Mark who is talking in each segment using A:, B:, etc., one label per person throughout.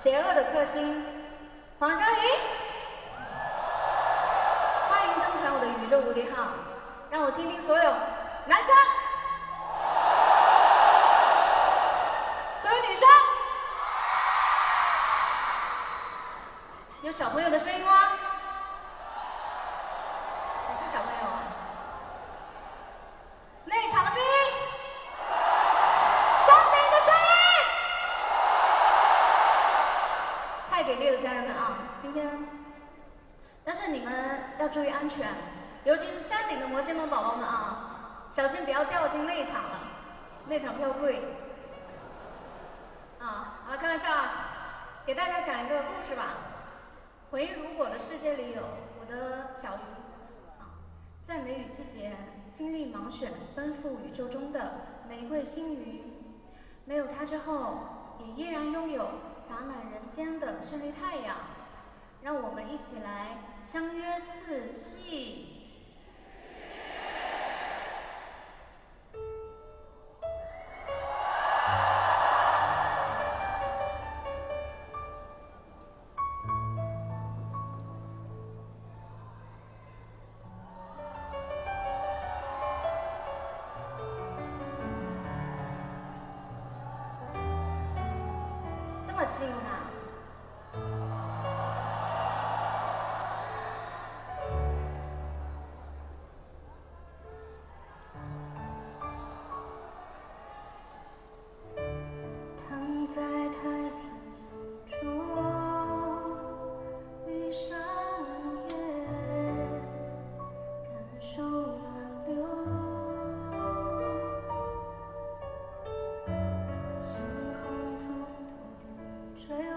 A: 邪恶的克星黄湘云，欢迎登船我的宇宙无敌号，让我听听所有男生、所有女生，有小朋友的声音吗？你是小朋友啊？内场的声音。 太给力了，家人们啊！今天，但是你们要注意安全，尤其是山顶的魔仙们宝宝们啊，小心不要掉进内场了，内场票贵。啊，好了，开玩笑啊，给大家讲一个故事吧。回忆如果的世界里有我的小鱼啊，在梅雨季节经历盲选奔赴宇宙中的玫瑰星鱼，没有它之后，也依然拥有 洒满人间的绚丽太阳，让我们一起来相约四季。么近啊？躺在太平洋中，闭上眼，感受暖流，星空从头顶坠落，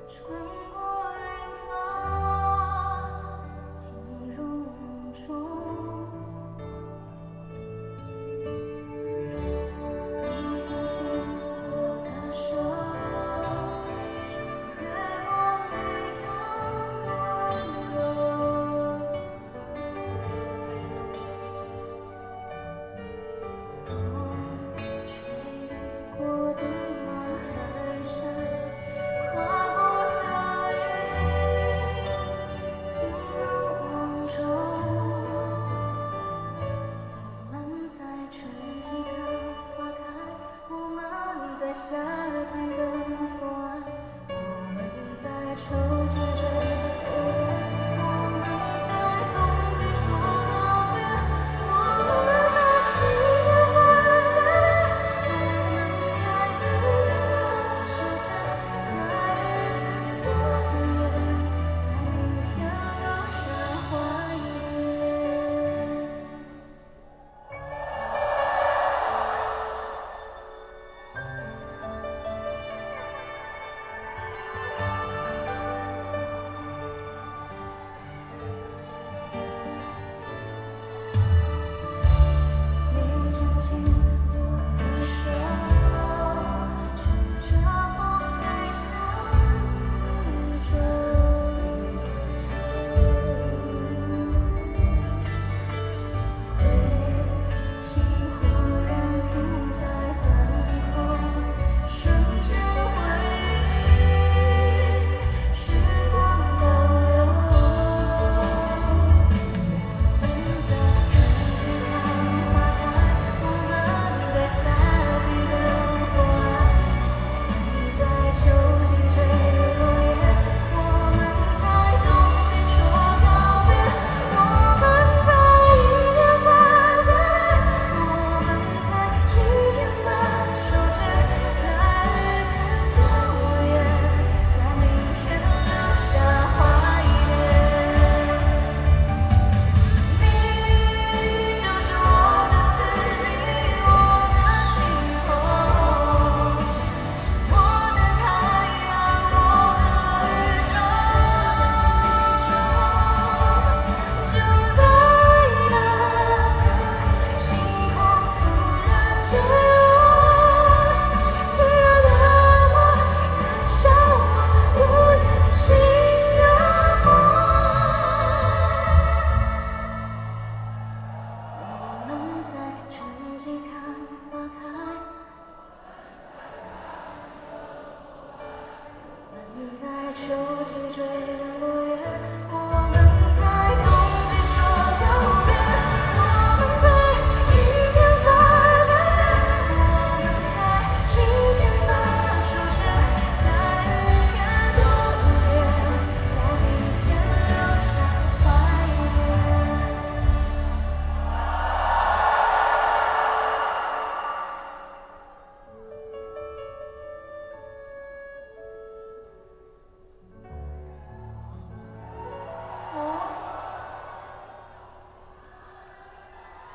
A: 穿过云层，进入梦中。你轻轻我的手，像月光那样温柔。风吹过对马海山，跨过森林，进入梦中。我们在春季的花开，我们在夏季的风爱，我们在秋季追落叶，我们在冬季说告别，我们在春天换季，我们在秋天的手牵，在雨天的无言，在明天留下怀念。你轻轻我的手，乘着风飞向宇宙。卫星忽然停在半空，瞬间回忆，时光倒流。我们在春季看花开，我们在夏季等风来，我们在秋季追落叶，我们在冬季说告别，我们在阴天换季，我们在晴天把手牵，在雨天的无言，在明天留下怀念。你就是我的四季，我的星空，是我的太阳，我的宇宙。就在那天，星空突然坠落，炙热的光燃烧我不忍心的梦。我们在春季看花开，我们在秋季追落叶，我们在冬季说告别，我们对阴天发誓，我们在晴天把手牵，在雨天躲无言，在明天留下怀念。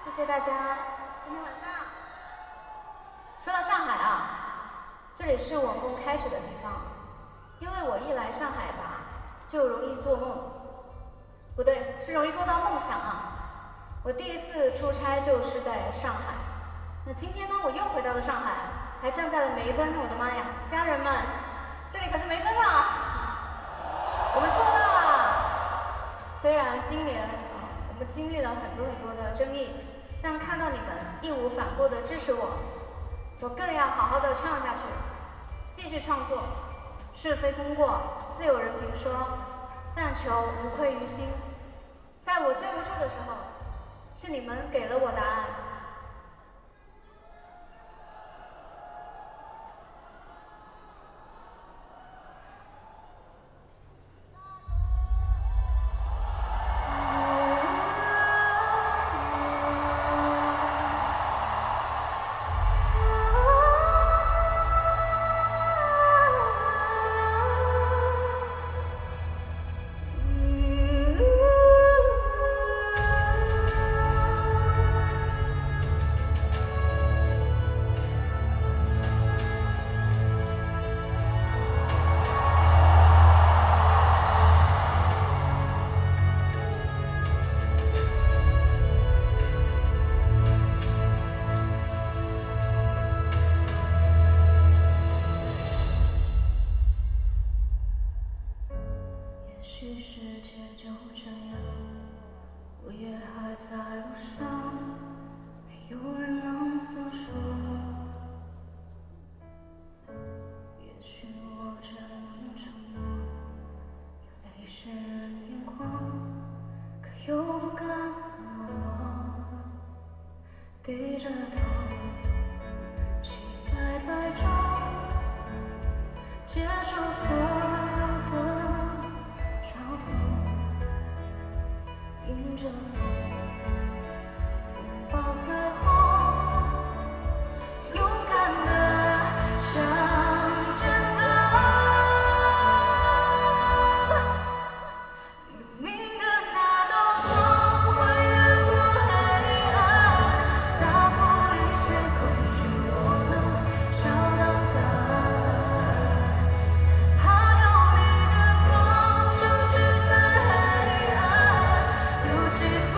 A: 谢谢大家。今天晚上说到上海啊，这里是我梦开始的地方，因为我一来上海吧，就容易做梦，不对，是容易做到梦想啊。我第一次出差就是在上海，那今天呢，我又回到了上海，还站在了梅奔，我的妈呀，家人们，这里可是梅奔啊，我们做到了。虽然今年我们经历了很多的争议，但看到你们义无反顾的支持我，我更要好好的唱下去，继续创作。是非功过自有人评说，但求无愧于心。在我最无助的时候，是你们给了我答案。信世界就这样，我也还在路上，没有人能诉说。也许我只能沉默，眼泪湿润眼眶，可又不甘懦弱，低着头，期待白昼，接受所有的嘲讽，迎着风，拥抱彩虹，勇敢地向前走。明明的那道光会越过黑暗，打破一切恐惧，我能找到答案。它要逆着光，就驱散黑暗，丢弃所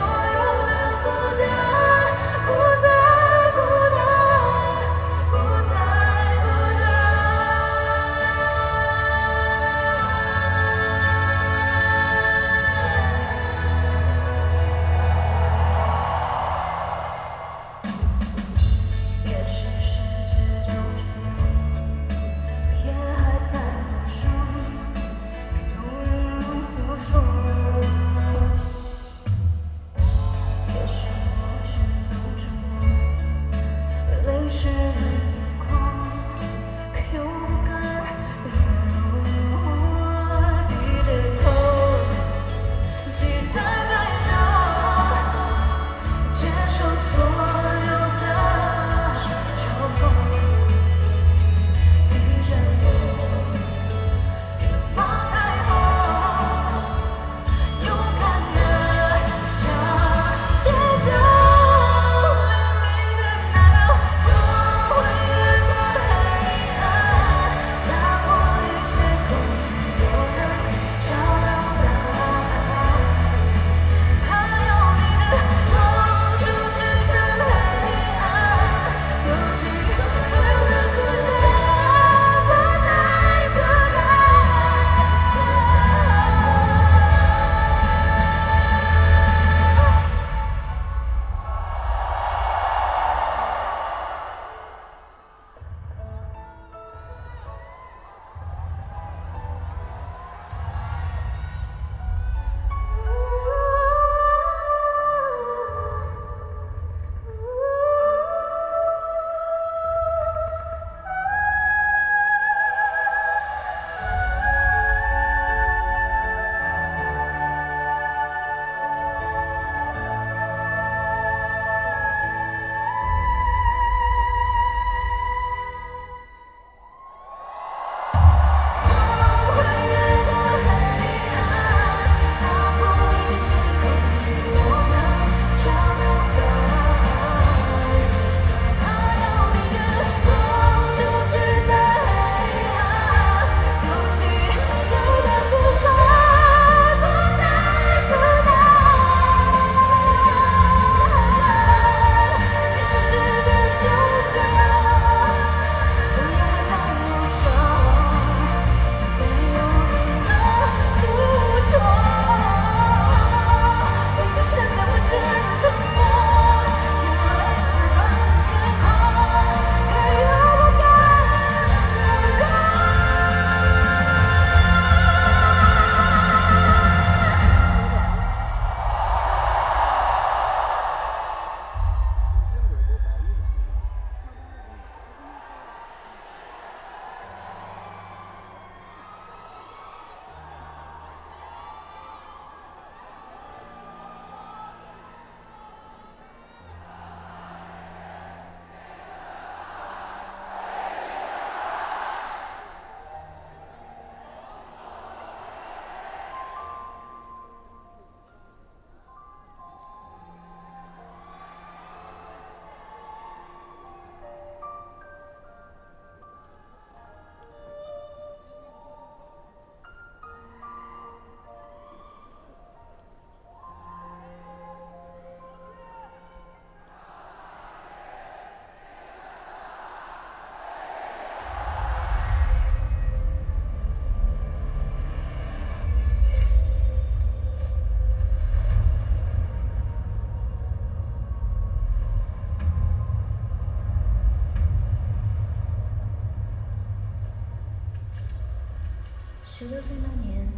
A: 16岁那年，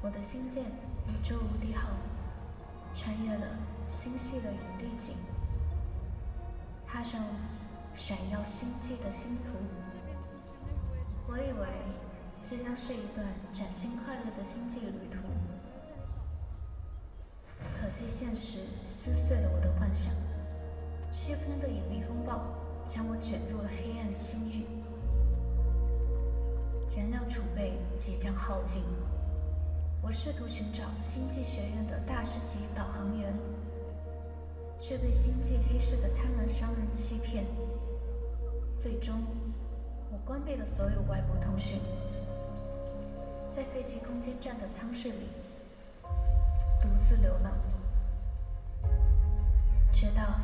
A: 我的星舰宇宙无敌号穿越了星系的营地井，踏上闪耀星际的星途。我以为这将是一段崭新快乐的星际旅途，可惜现实撕碎了我的幻想。飓风的引力风暴将我卷入了黑暗星域，燃料储备即将耗尽。我试图寻找星际学院的大师级导航员，却被星际黑市的贪婪商人欺骗。最终，我关闭了所有外部通讯，在废弃空间站的舱室里独自流浪，直到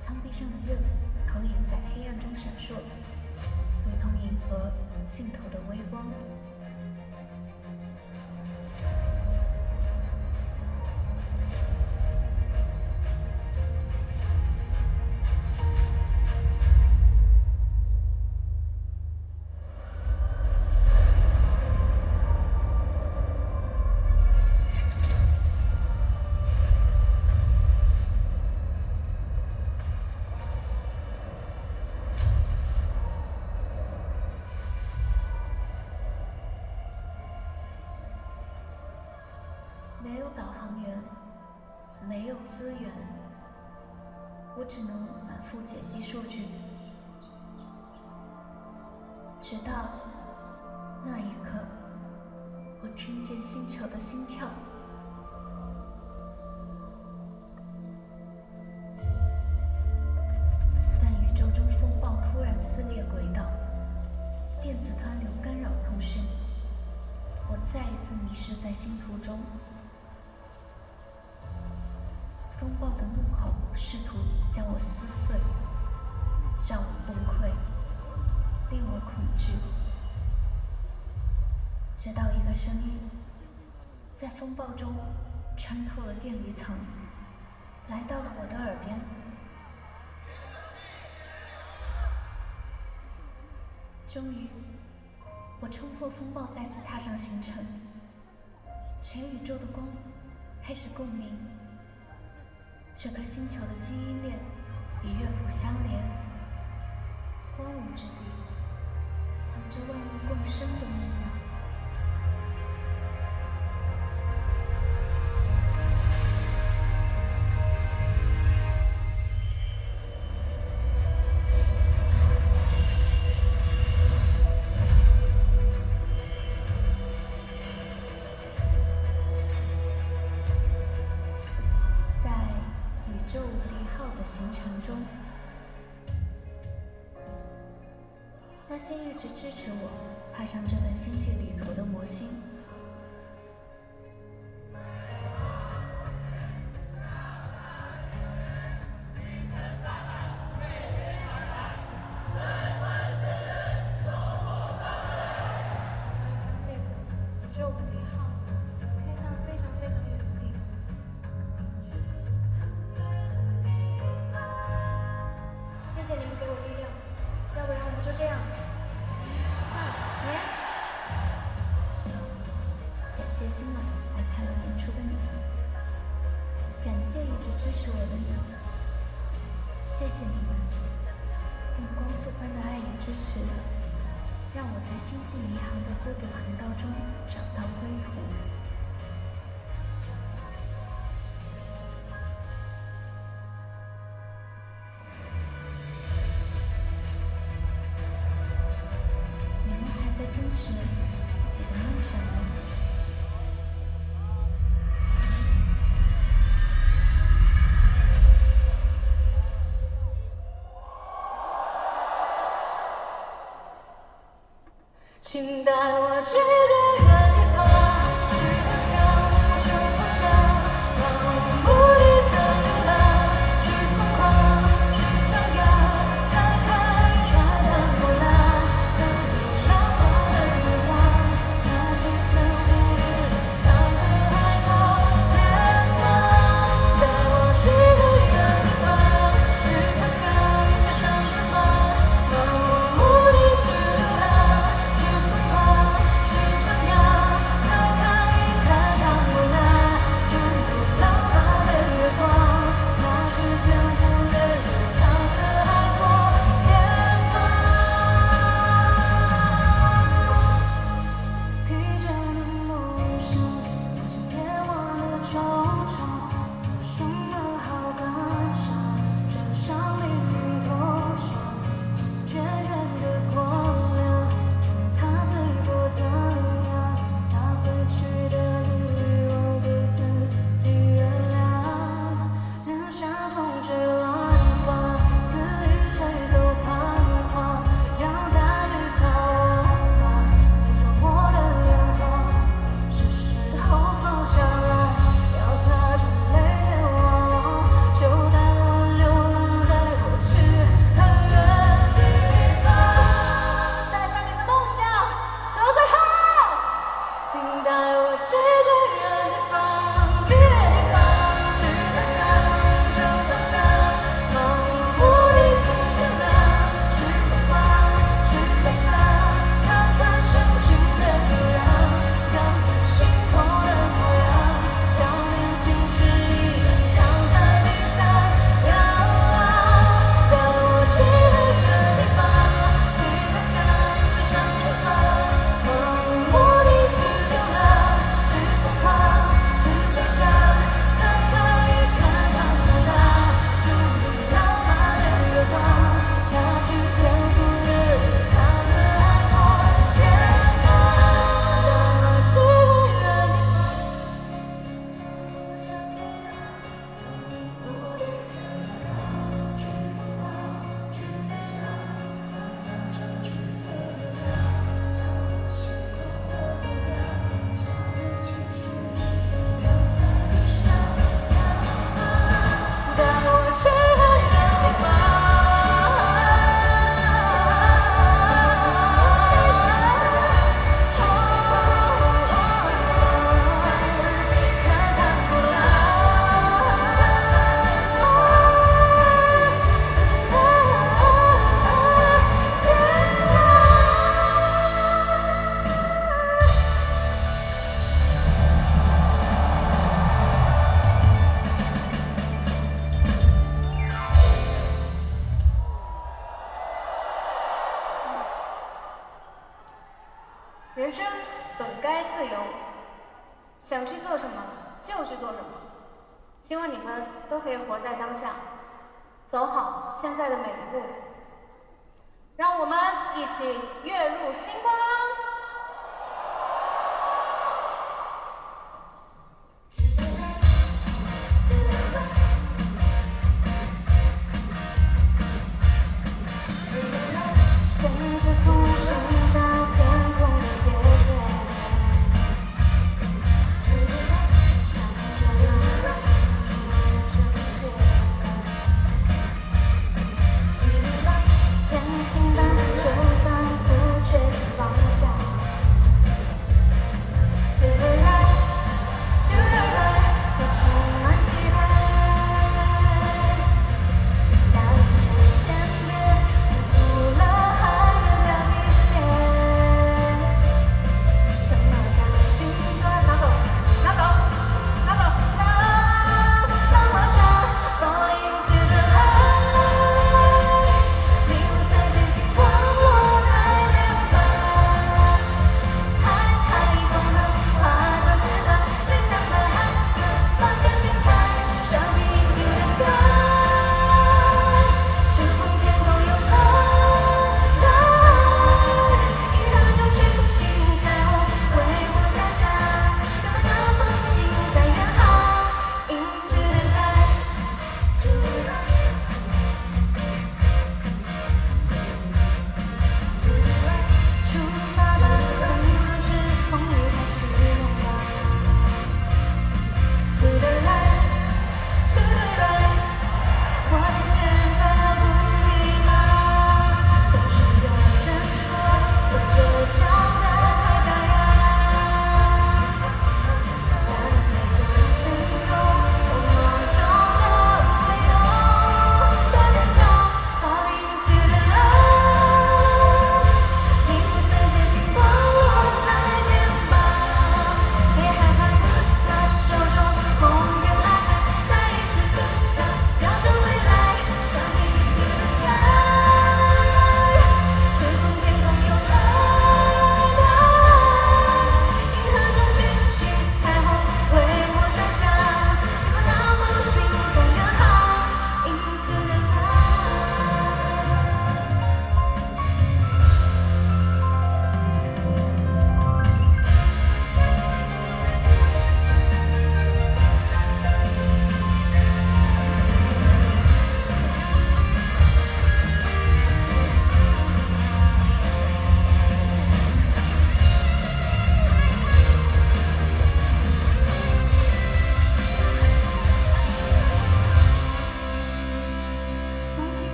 A: 舱壁上的月投影在黑暗中闪烁，如同银河尽头的微光。没有导航员，没有资源，我只能反复解析数据，直到那一刻，我听见星球的心跳。但宇宙中风暴突然撕裂轨道，电子湍流干扰通讯，我再一次迷失在星途中。风暴的怒吼试图将我撕碎，让我崩溃，令我恐惧。直到一个声音在风暴中穿透了电离层，来到了我的耳边。终于，我冲破风暴，再次踏上行程。全宇宙的光开始共鸣。这颗星球的基因链与乐谱相连，光无之地藏着万物共生的秘密。宇宙无敌号的行程中，那些一直支持我踏上这段星际旅途的魔星，这个宇宙无敌号飞向非常非常远的地方。谢谢你们给我力量，要不然我们就这样。感谢今晚来看我演出的你们，感谢一直支持我的你们，谢谢你们用光速般的爱与支持，让我在星际迷航的孤独航道中找到归途。坚持自己的梦想吗？请带我去更远地方，去翱翔，去翱翔，让我无力的流浪，去疯狂，去张扬，在海船的波浪，在地上的月光，那去曾经让人海阔天荒。带我去更远地方，去翱翔，去尝试吧，让我无力去流浪，去疯狂。么就去做什么。希望你们都可以活在当下，走好现在的每一步。让我们一起跃入星光。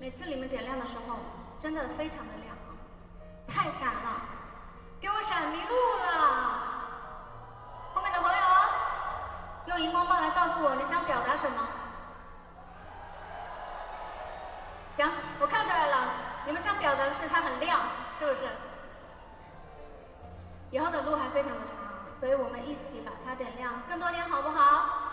A: 每次你们点亮的时候，真的非常的亮，太闪了，给我闪迷路了。后面的朋友，用荧光棒来告诉我你想表达什么。行，我看出来了，你们想表达的是它很亮，是不是？以后的路还非常的长，所以我们一起把它点亮，更多点好不好？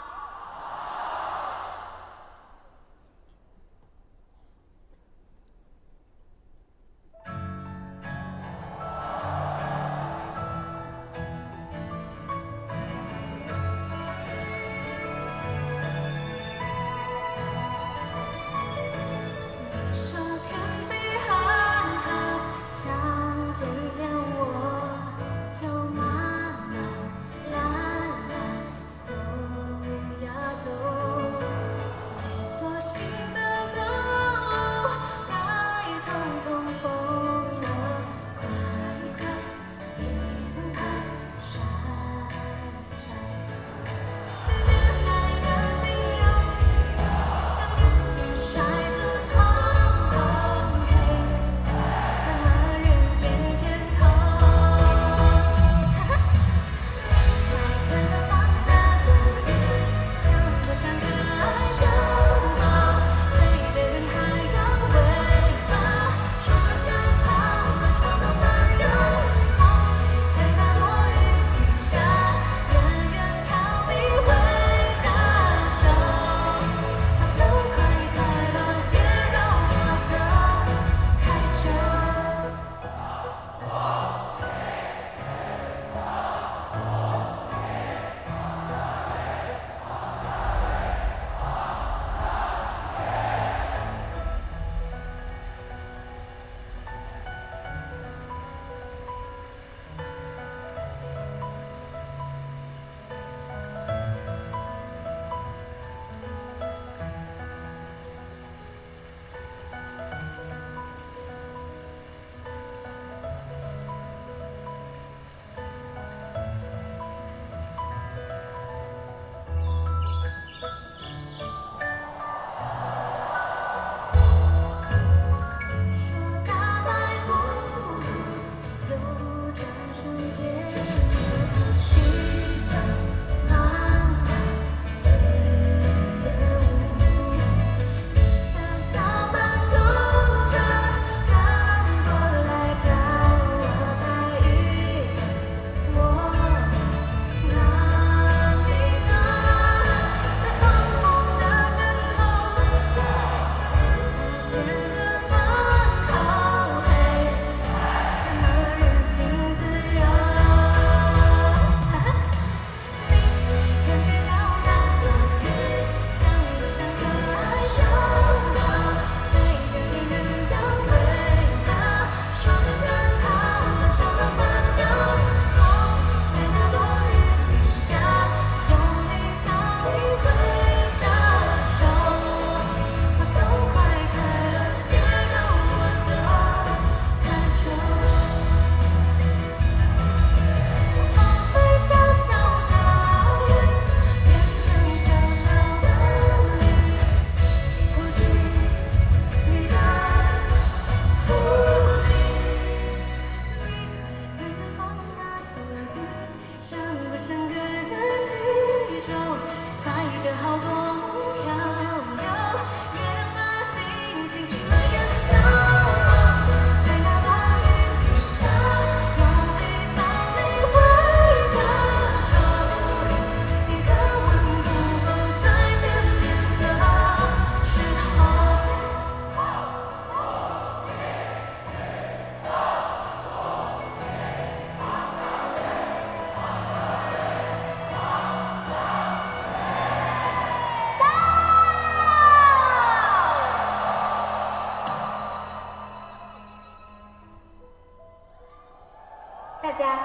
A: 大家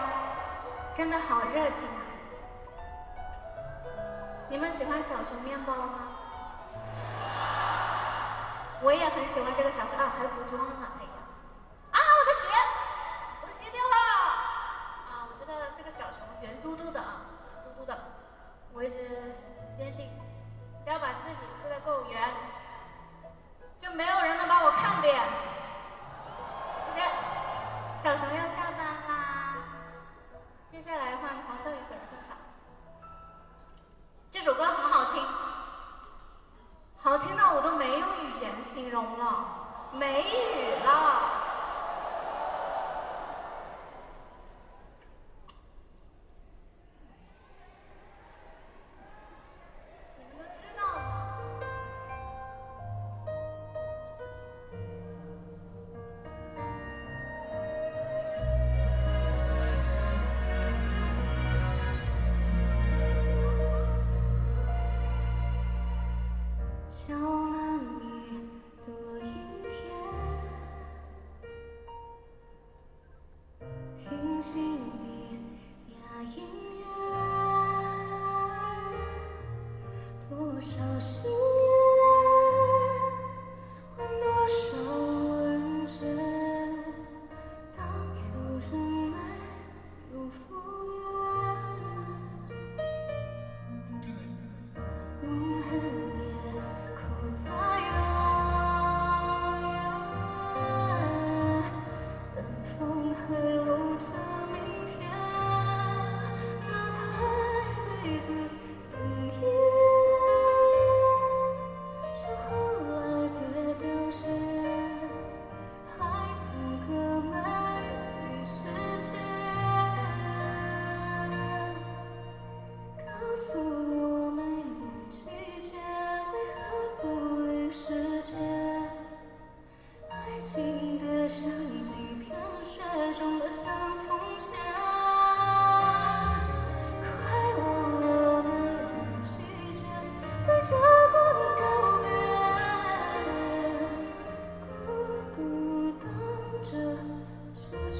A: 真的好热情啊！你们喜欢小熊面包吗？我也很喜欢这个小熊啊，还补妆了，哎呀！啊，我的鞋掉了！啊，我觉得这个小熊圆嘟嘟的啊，嘟嘟的，我一直坚信，只要把自己吃得够圆，就没有人能把我看扁。小熊要下班啦，接下来换黄孝宇本人登场。这首歌很好听，好听到我都没有语言形容了，没语了。你们都知道吗？小满雨多阴天，听心里呀音乐，多少心愿，换多少人间。当有人没有复原，梦恨也苦在遥远，冷风还露着明天，那台被子等一眼，说后来别凋谢，还整个美丽世界。告诉我梅雨季节为何不离世界？爱情别像几片雪中的像从前，快忘了梅雨季节，对着光告别，孤独当着书签。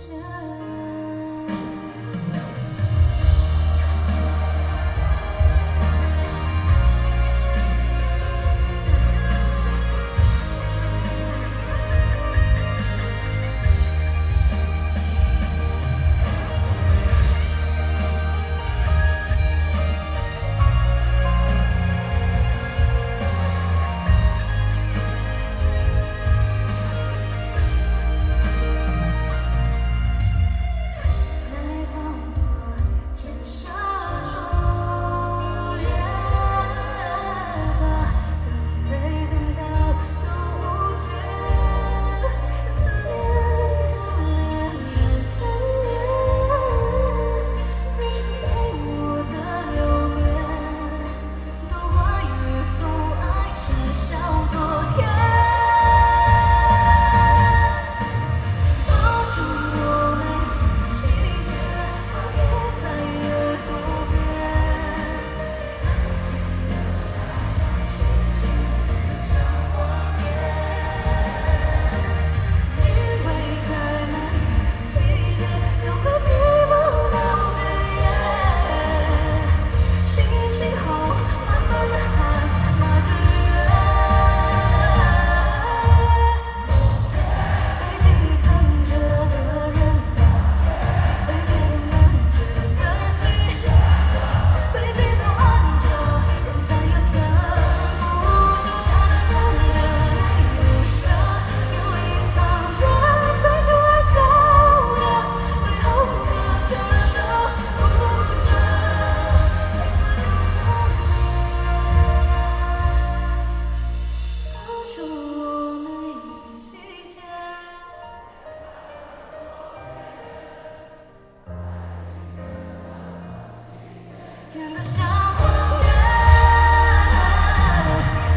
A: 远得像荒原，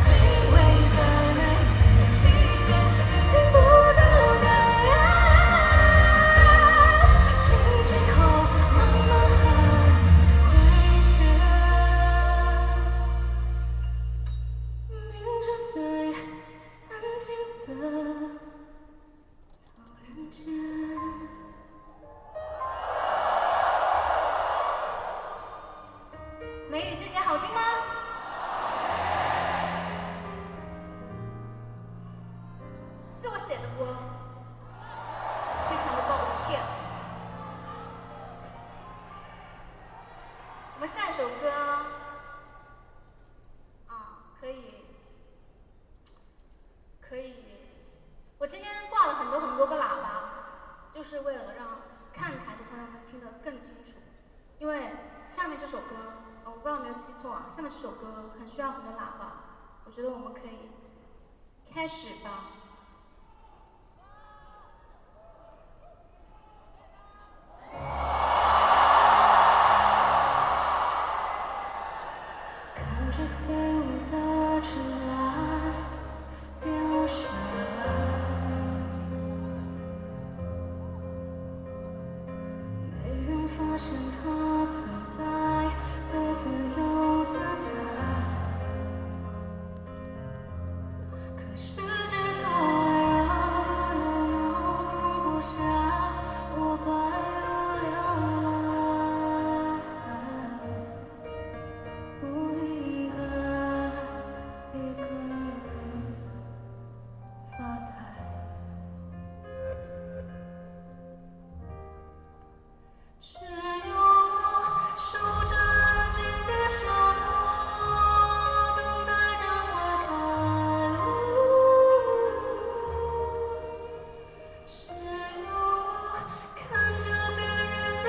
A: 依偎在每个季节，也听不到的言。心情后慢慢还会见，抿着最安静的草人间。们下一首歌啊，可以，可以。我今天挂了很多个喇叭，就是为了让看台的朋友们听得更清楚。因为下面这首歌，我不知道有没有记错啊，下面这首歌很需要很多喇叭，我觉得我们可以开始吧。看着飞舞的尘埃掉下来，没人发现它存在，多自由自在。可世界多爱热闹，容不下我百无聊赖。不应该一个人发呆，只有我守着安静的角落，等待着花开。只有我看着别人的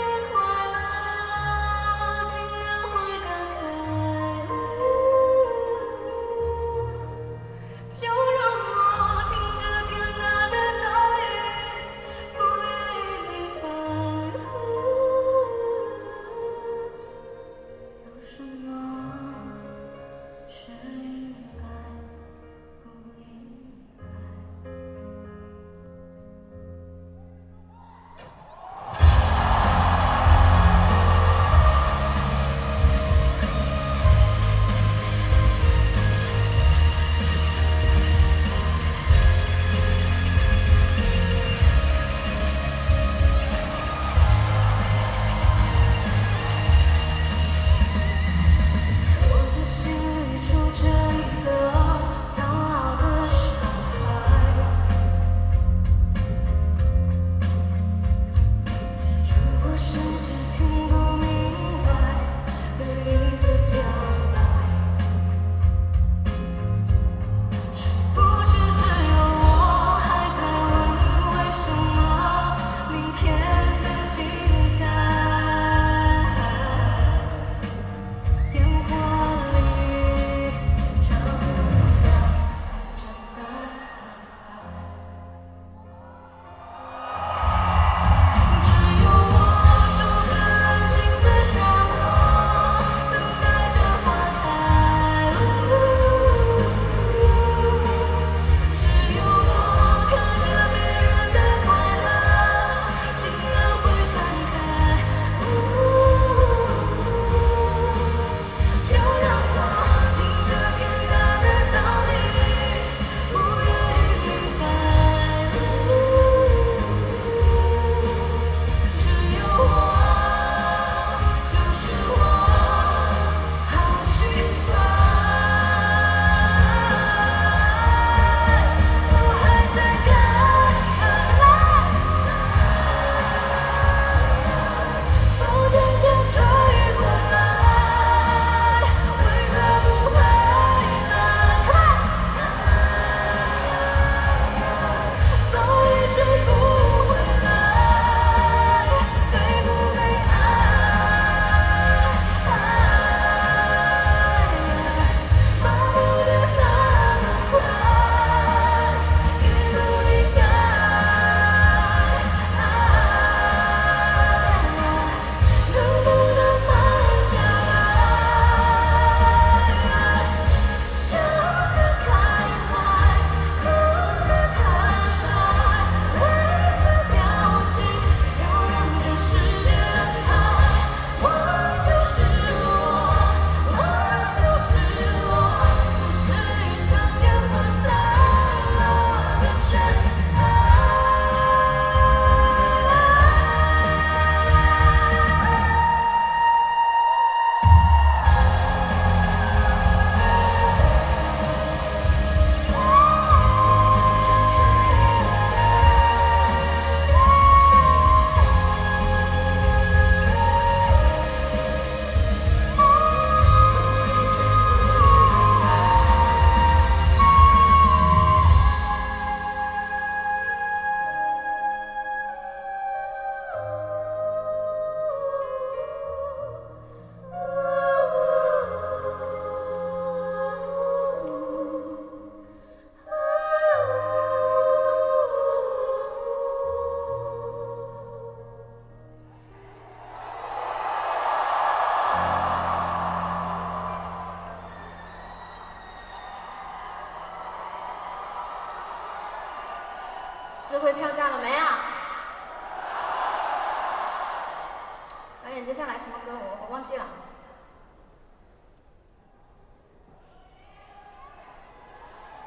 A: 下来什么歌，我忘记了。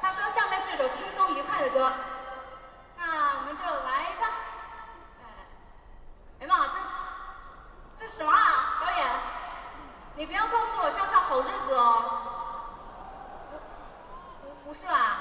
A: 他说下面是首轻松愉快的歌，那我们就来吧。哎妈，这什么啊，导演？你不要告诉我像唱好日子哦。不是吧？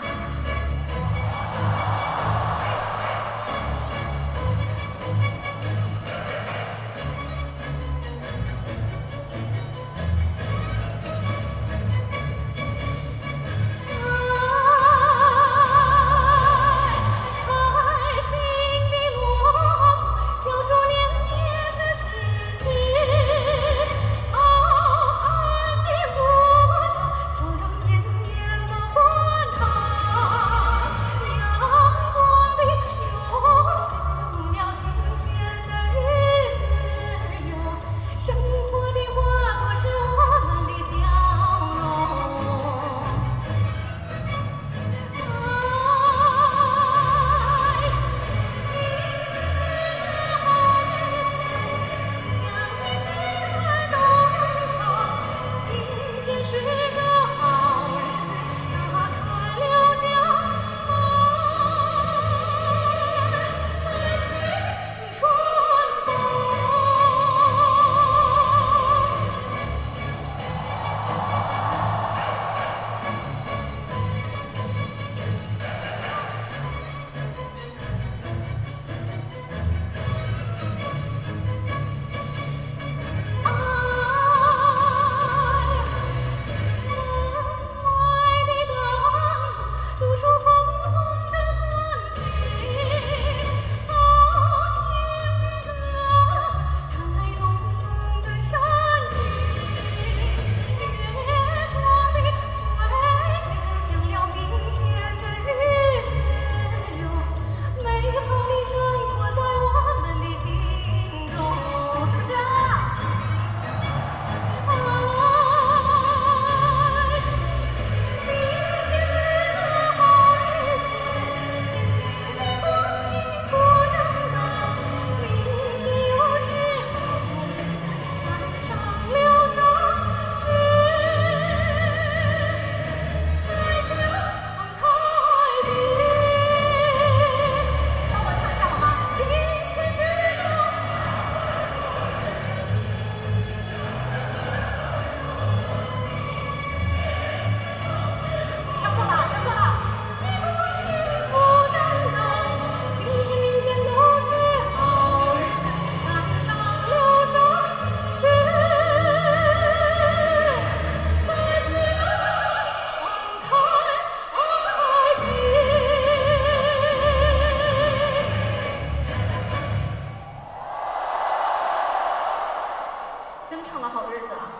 A: 真唱了好日子啊！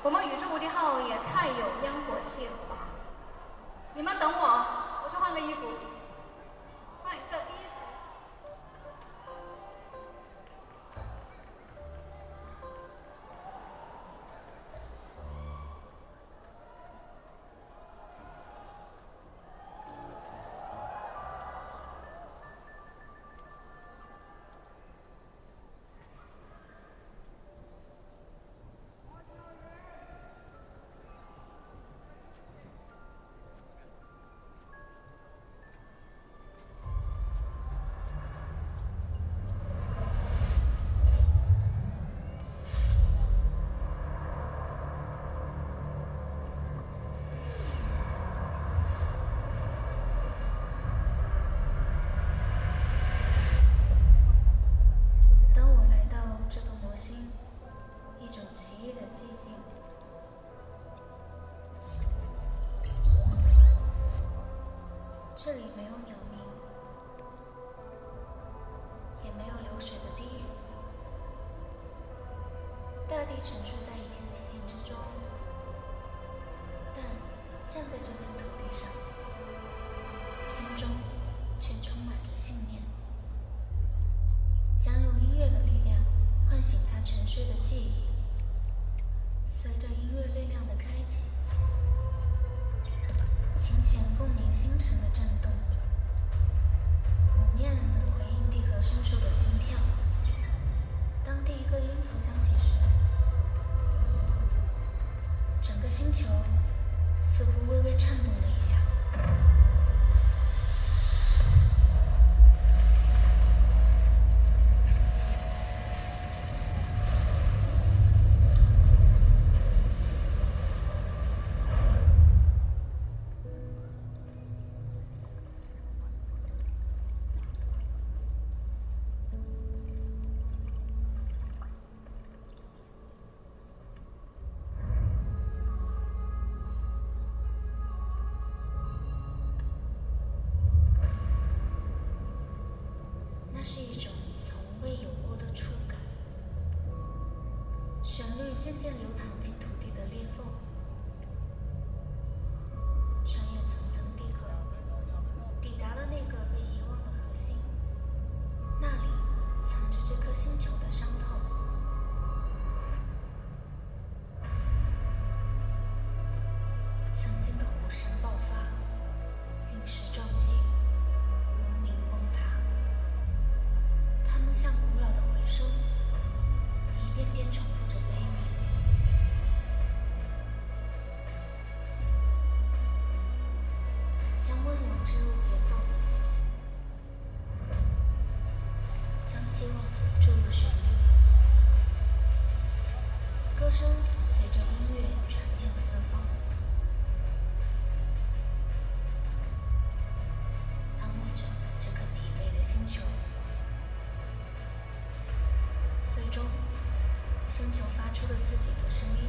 A: 我们宇宙无敌号也太有烟火气了吧！你们等我，我去换个衣服，换一个衣服。这里没有鸟鸣，也没有流水的低语，大地沉睡在一片寂静之中，但站在这片土地上，心中却充满着信念，将用音乐的力量唤醒他沉睡的记忆。随着音乐力量的开启，琴弦共鸣星辰的震动，湖面能回应地核深处的心跳。当未有过的触感。旋律渐渐流淌进土地的裂缝，穿越层层地壳，抵达了那个被遗忘的核心。那里藏着这颗星球的伤痛。曾经的火山爆发，陨石撞击，文明崩塌。它们像古老的回声，一遍遍重复着悲鸣。将温柔植入节奏，将希望注入旋律。歌声随着音乐传遍四方，安慰着这颗疲惫的星球。最终，星球发出了自己的声音。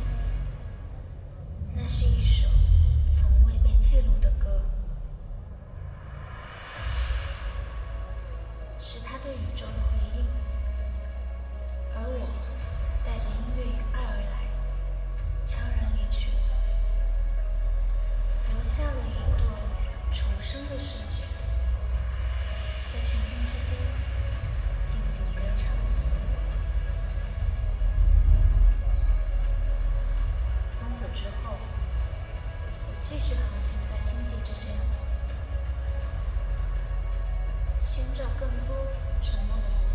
A: 那是一首从未被记录的歌，是他对宇宙的回应。而我带着音乐与爱而来，悄然离去，留下了一个重生的世界，在群星之间静静歌唱。从此之后，我继续航行在星际之间，寻找更多沉默的魔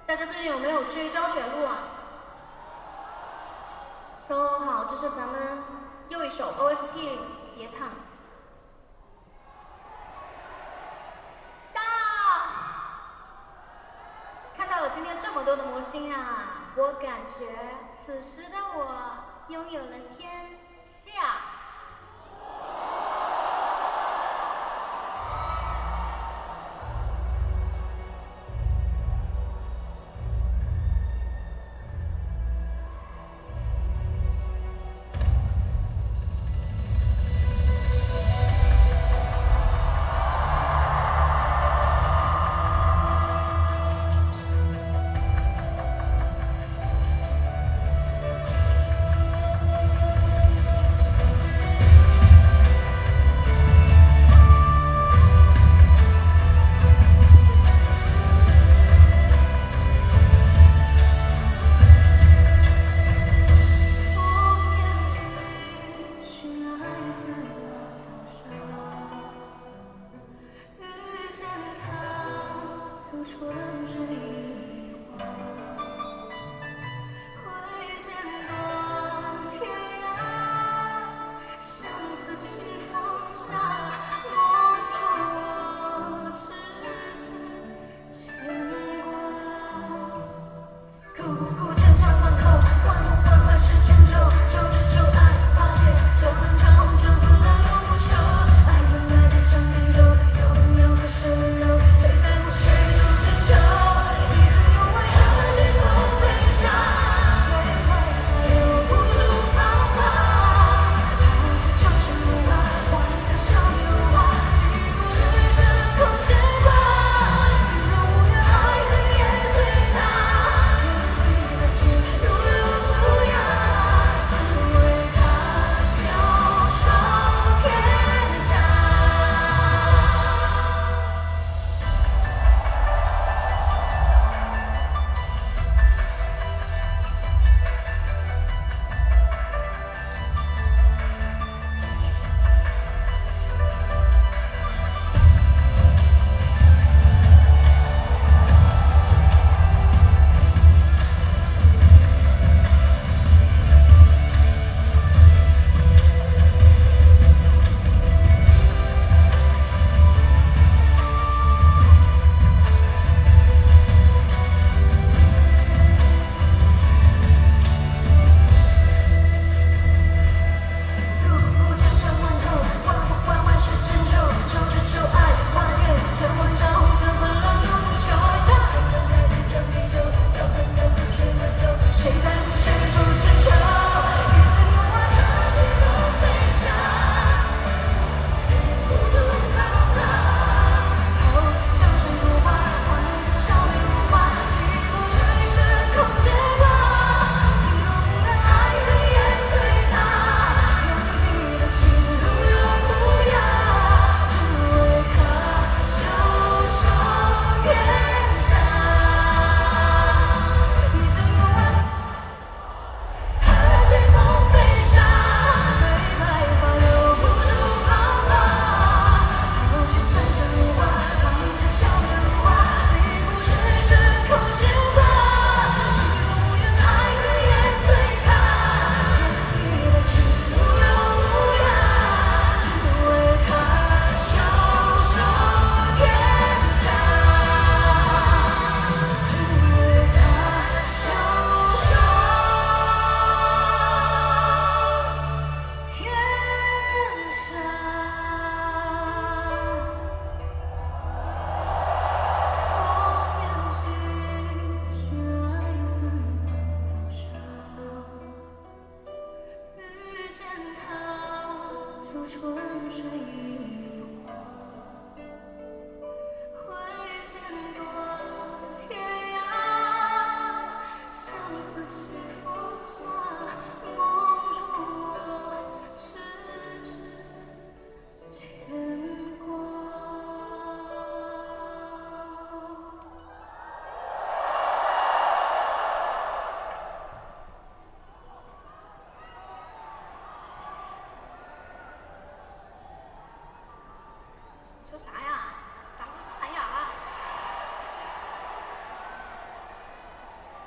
A: 大家最近有没有追招选录啊？说好，这是咱们又一首 OST， 别烫。到，看到了今天这么多的魔星啊，我感觉此时的我拥有了天下。
B: 谁在乎谁就追求。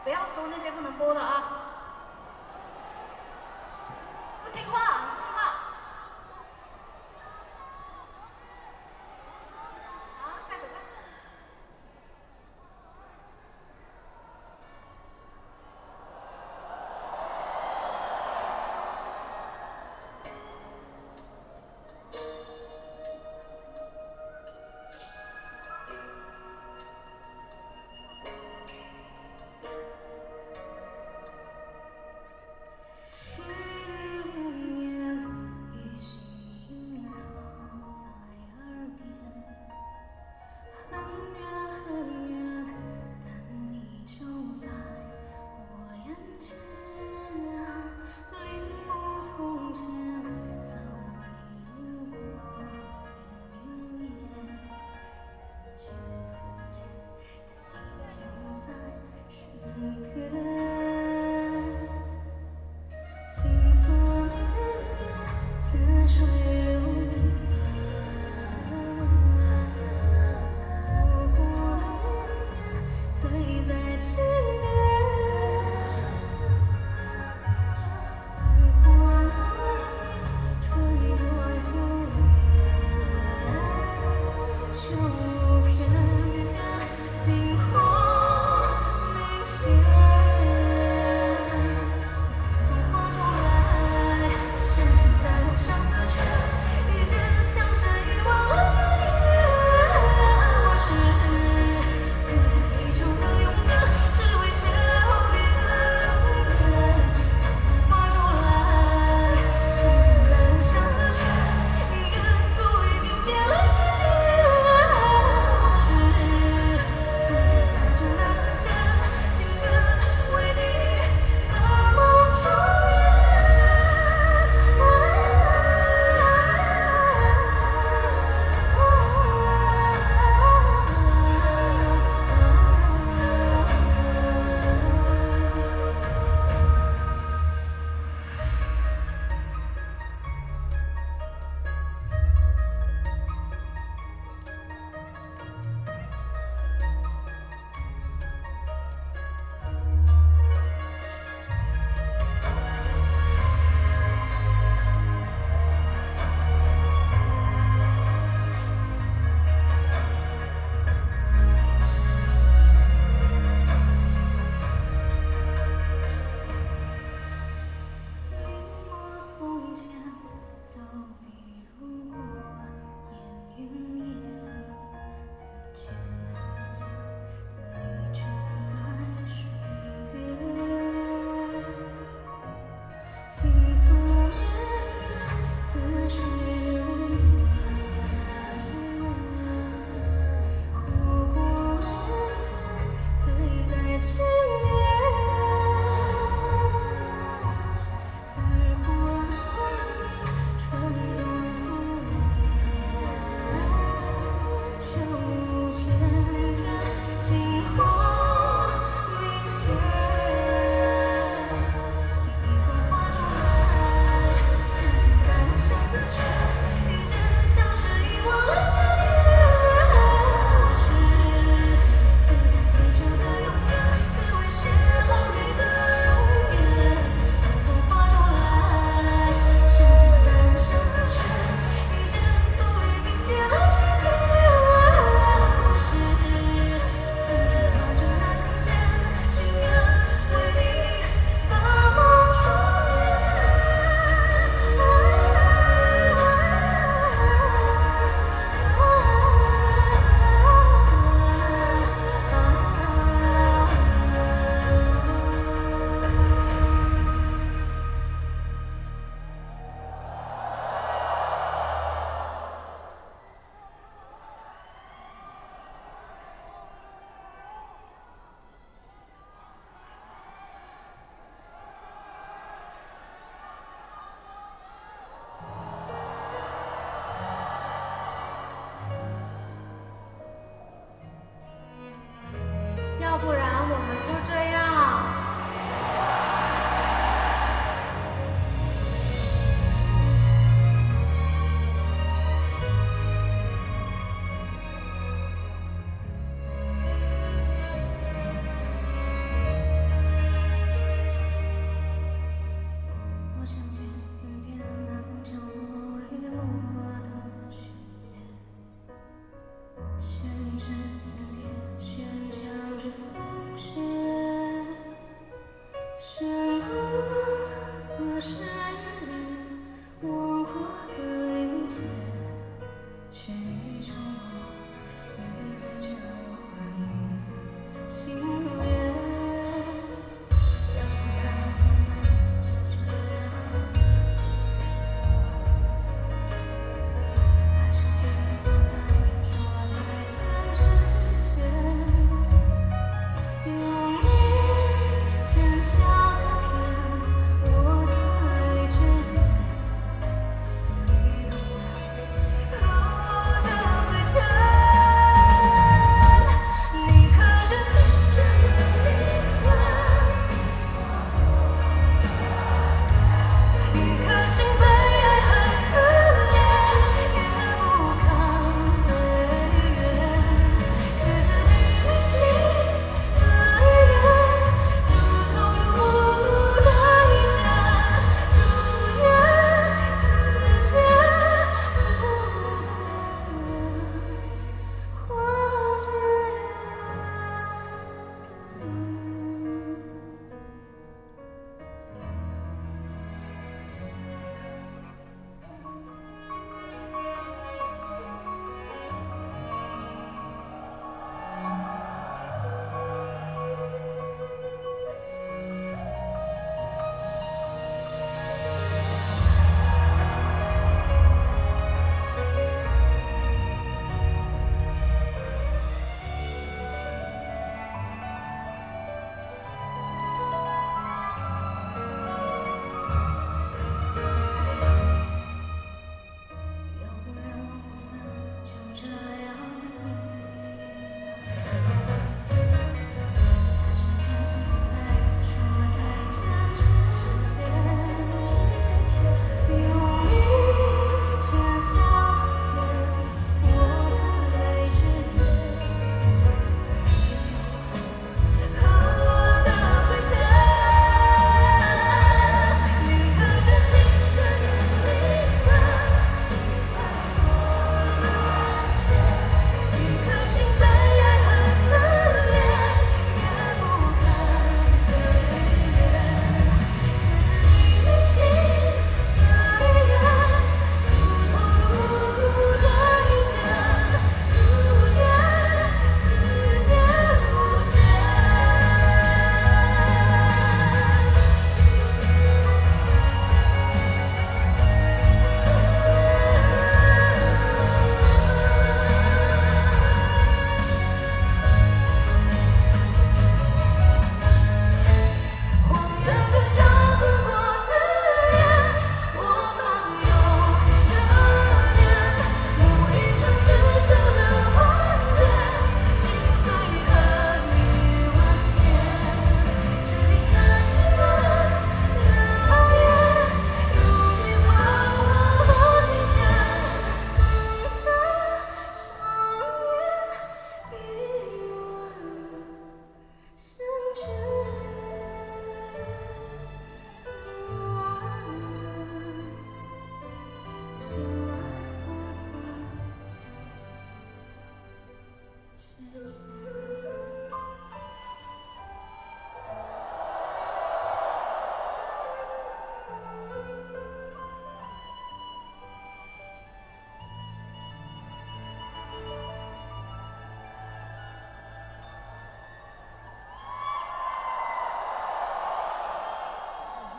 A: 不要说那些不能播的啊！不听话，不听话。好，下首歌。是无眠。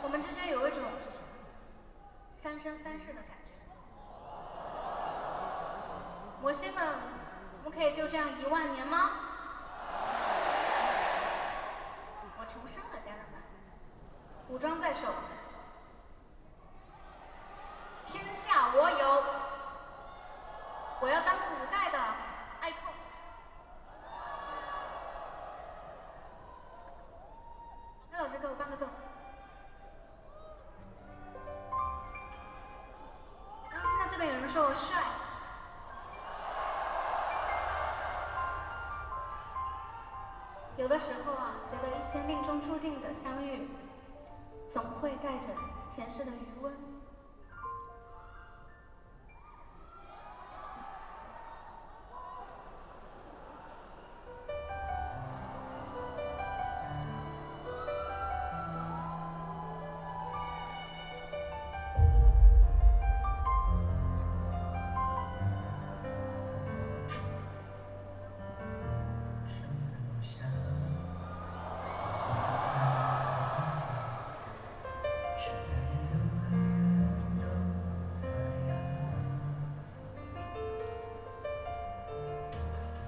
A: 我们之间有一种三生三世的感觉。魔仙们，我们可以就这样10000年吗？我重生了，家人们，武装在手，天下我有，我要当古代的爱寇。那老师给我伴个奏。刚听到这边有人说我帅。有的时候啊，觉得一些命中注定的相遇，总会带着前世的余温。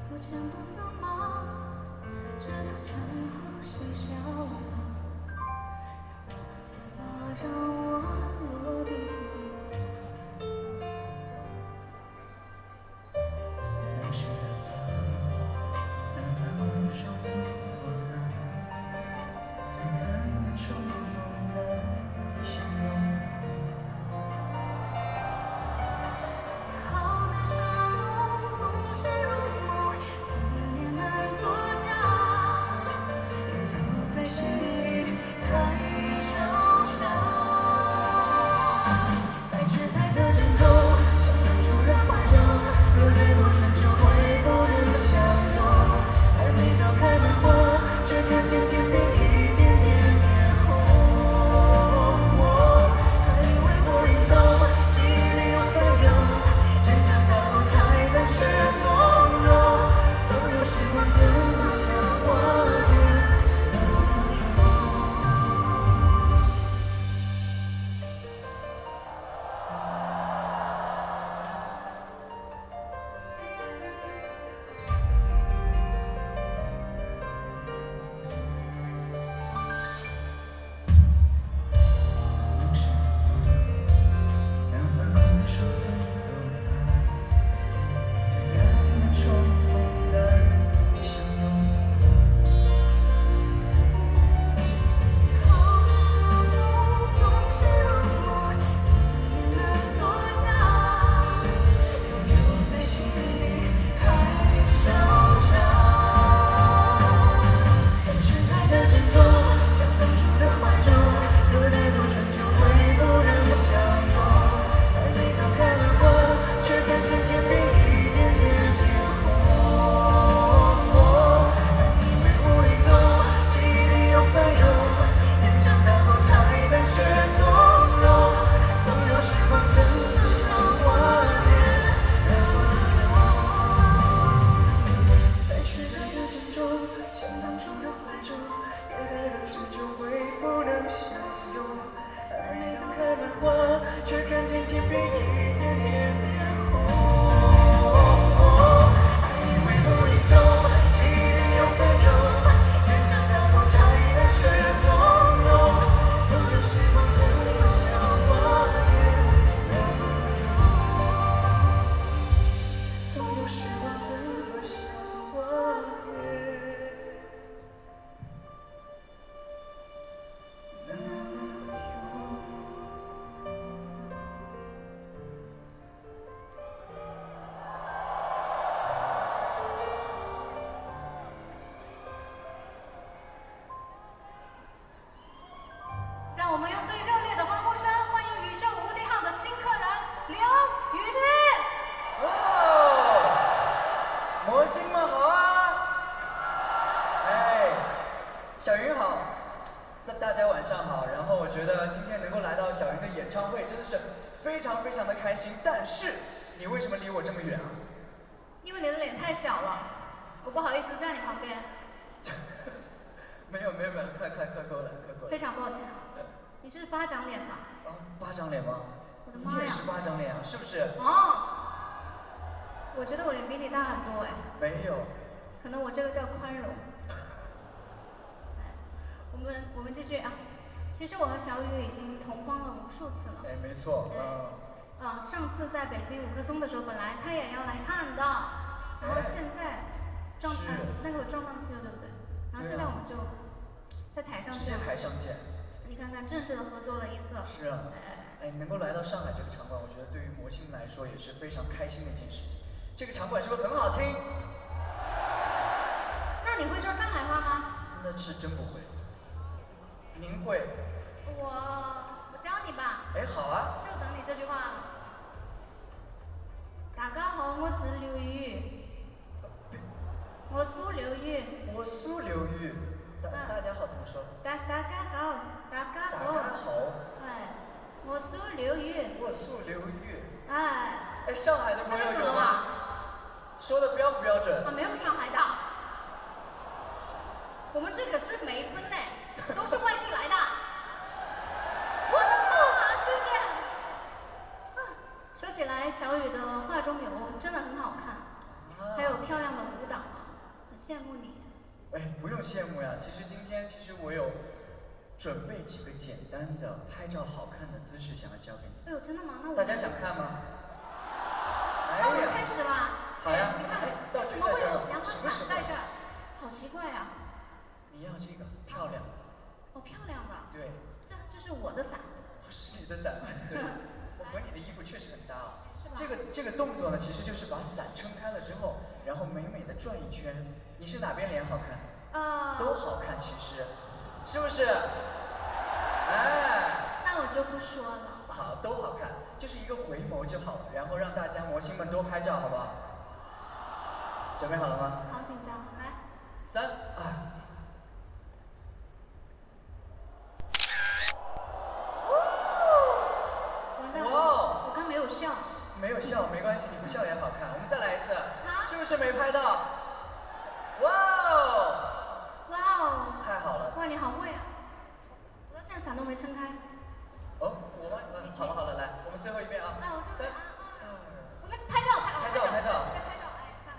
A: 不见不散吗？直到墙后谁笑了？让我落地复流逝的让它拱手送走的，推开门重逢再相拥。好难沙梦总是如梦，思念难作假，也留在心里太抽象。们用最热烈的欢呼声欢迎宇宙无敌号的新客人刘雨女。
B: 哇哦，魔星们好啊！哎，小云好，大家晚上好。然后我觉得今天能够来到小云的演唱会，真的是非常非常的开心。但是你为什么离我这么远啊？
A: 因为你的脸太小了，我不好意思在你旁边。
B: 没有，快过来，快过来。
A: 非常抱歉啊，你是巴掌脸吧？
B: 啊，巴掌脸吗？
A: 我的妈呀！
B: 你也是巴掌脸啊，是不是？
A: 哦，我觉得我脸比你大很多哎。
B: 没有。
A: 可能我这个叫宽容。我们继续啊。其实我和小雨已经同框了无数次了。
B: 哎，没错。
A: 上次在北京五棵松的时候，本来他也要来看的，然后现在那个撞档期了，对不对？然后现在我们就在台上见。
B: 直接台上见。
A: 你看看，正式的合作了一次。
B: 是啊。哎，能够来到上海这个场馆，我觉得对于魔星来说也是非常开心的一件事情。这个场馆是不是很好听？
A: 那你会说上海话吗？
B: 那是真不会。您会？
A: 我教你吧。
B: 哎，好啊。
A: 就等你这句话了。大家好，我是刘雨。我属刘雨。
B: 我属刘雨。大家好怎么说？
A: 大家好，大家好。
B: 大家好。
A: 哎，我属刘雨。
B: 我属刘雨。
A: 哎，
B: 上海的朋友有吗？说的标不标准？
A: 啊，没有上海的。我们这可是没分呢，都是外地来的。我的妈，谢谢。说起来，小雨的画中有真的很好看，还有漂亮的舞蹈，很羡慕你。
B: 哎，不用羡慕呀。其实我有准备几个简单的拍照好看的姿势想要教给你。
A: 哎呦，真的吗？那我
B: 大家想看吗？
A: 那我们开始吧。
B: 好呀。
A: 你看，怎么会有两把伞在这儿？好奇怪啊。
B: 你要这个漂亮的。
A: 哦，漂亮的。
B: 对。
A: 这是我的伞。
B: 是你的伞。对。我和你的衣服确实很搭啊。
A: 是吧？
B: 这个动作呢，其实就是把伞撑开了之后，然后美美的转一圈。你是哪边脸好看？都好看，其实，是不是？哎。
A: 那我就不说了。
B: 好，都好看，就是一个回眸就好了，然后让大家魔星们多拍照，好不好？准备好了吗？
A: 好紧张，来。
B: 3、2。
A: 哇！我刚没有笑。
B: 没有笑没关系，你不笑也好看。我们再来一次。
A: 好。
B: 是不是没拍到？哇哦！
A: 哇哦！
B: 太好了。
A: 哇，你好会啊！我到现在伞都没撑开。
B: 哦，我帮你。好了，来，我们最后一遍啊。
A: 3、2。我们拍照。
B: 拍照。
A: 哎，看。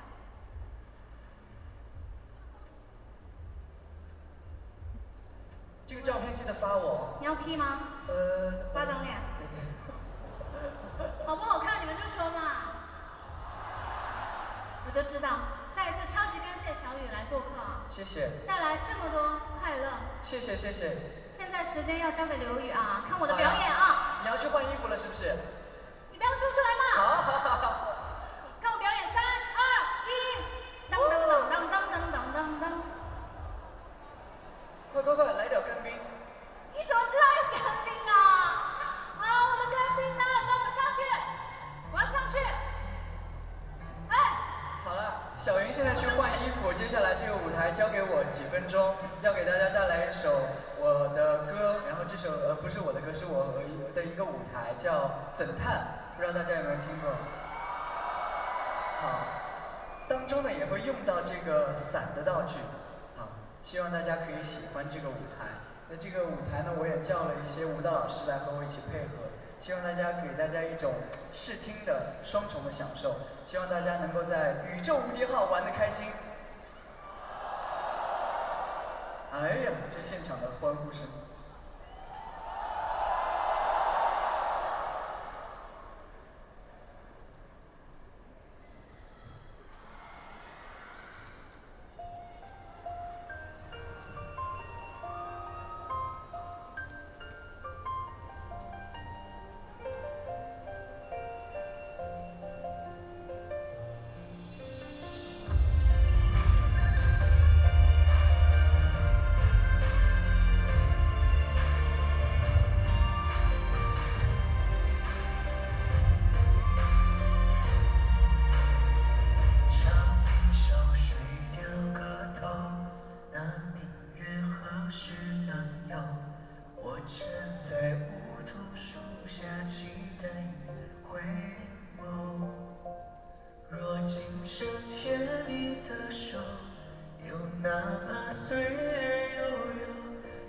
B: 这个照片记得发我。
A: 你要 P 吗？巴掌脸。好不好看你们就说嘛。我就知道，再一次超级感谢小雨来做客啊。
B: 谢谢。
A: 带来这么多快乐。
B: 谢谢。
A: 现在时间要交给刘雨啊，看我的表演啊。
B: 你要去换衣服了是不是？
A: 你不要说出来嘛。
B: 好。
A: 看我表演，3、2、1，当当当当当当当当当。
B: 快，来点干冰。
A: 你怎么知道有干冰啊？我的干冰呢？放我上去，我要上去。哎。
B: 好了，小云现在去换衣服，接下来这个舞台交给我几分钟，要给大家带来一首我的歌，然后这首不是我的歌，是我的一个舞台叫《怎叹》，不知道大家有没有听过？好，当中呢也会用到这个伞的道具，好，希望大家可以喜欢这个舞台。那这个舞台呢，我也叫了一些舞蹈老师来和我一起配合，希望大家给大家一种视听的双重的享受，希望大家能够在宇宙无敌号玩得开心。哎呀，这现场的欢呼声！哪怕岁月悠悠，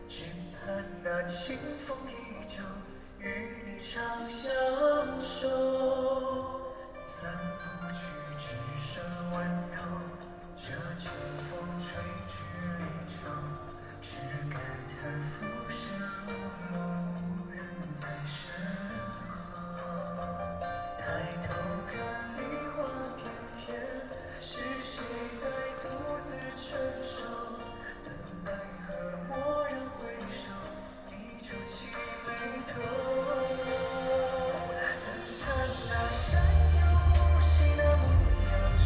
B: 只盼那清风依旧，与你长相守。散不去，只剩温柔，这清风吹去离愁，只感叹浮生如梦，无人在身后。抬头看梨花片片，是谁在独自承受？怎奈何蓦然回首，一皱起眉头。怎叹那山有无心，那牧羊枝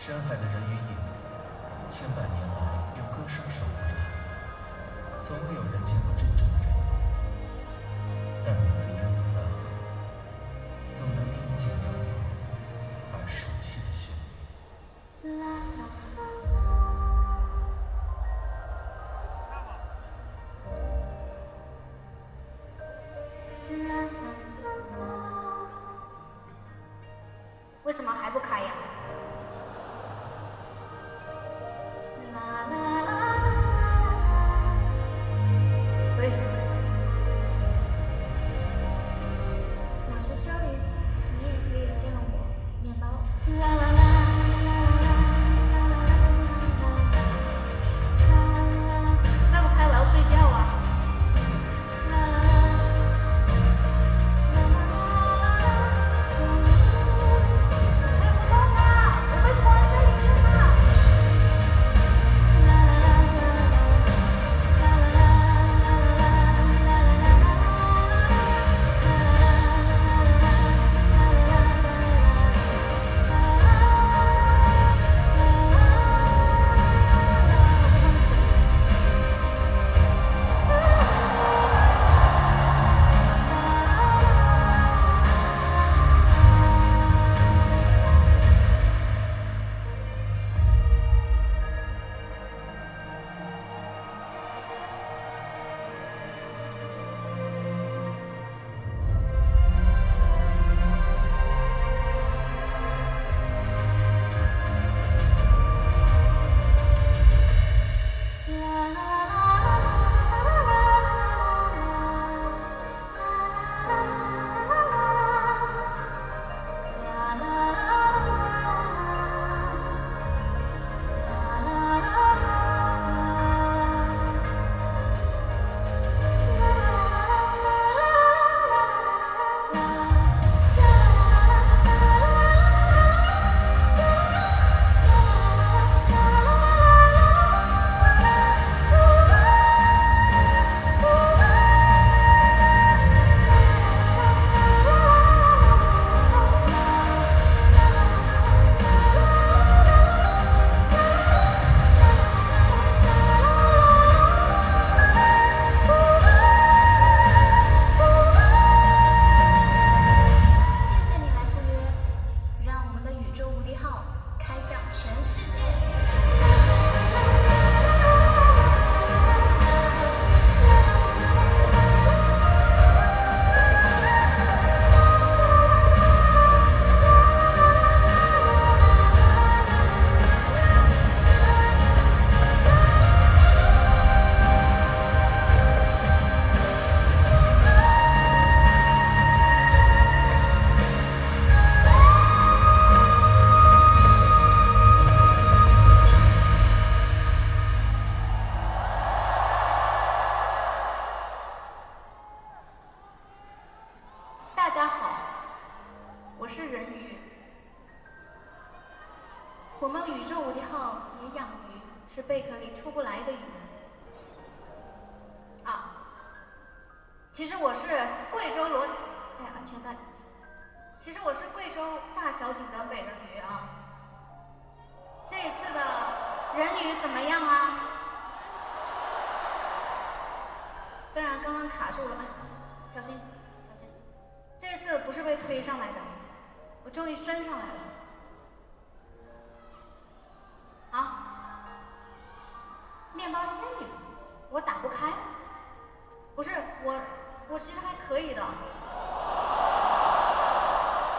C: 深海的人鱼一族，千百年来用歌声守护着海洋，从未有人见过真正的人鱼。但每次淹没大河，总能听见遥遥而熟悉的旋律。
A: 啦啦啦啦啦，为什么还不开呀？啦啦啦啦，喂，我是小雨，你也可以叫我面包。啦啦啦。再不开我要睡觉啊！推不动了，我被关在里面了。大家好，我是人鱼。我们宇宙无敌号也养鱼，是贝壳里出不来的鱼。啊，其实我是贵州罗，哎，安全带。其实我是贵州大小井的美人鱼啊。这一次的人鱼怎么样啊？虽然刚刚卡住了，哎，小心。这次不是被推上来的，我终于升上来了。啊，面包仙女，我打不开。不是我其实还可以的。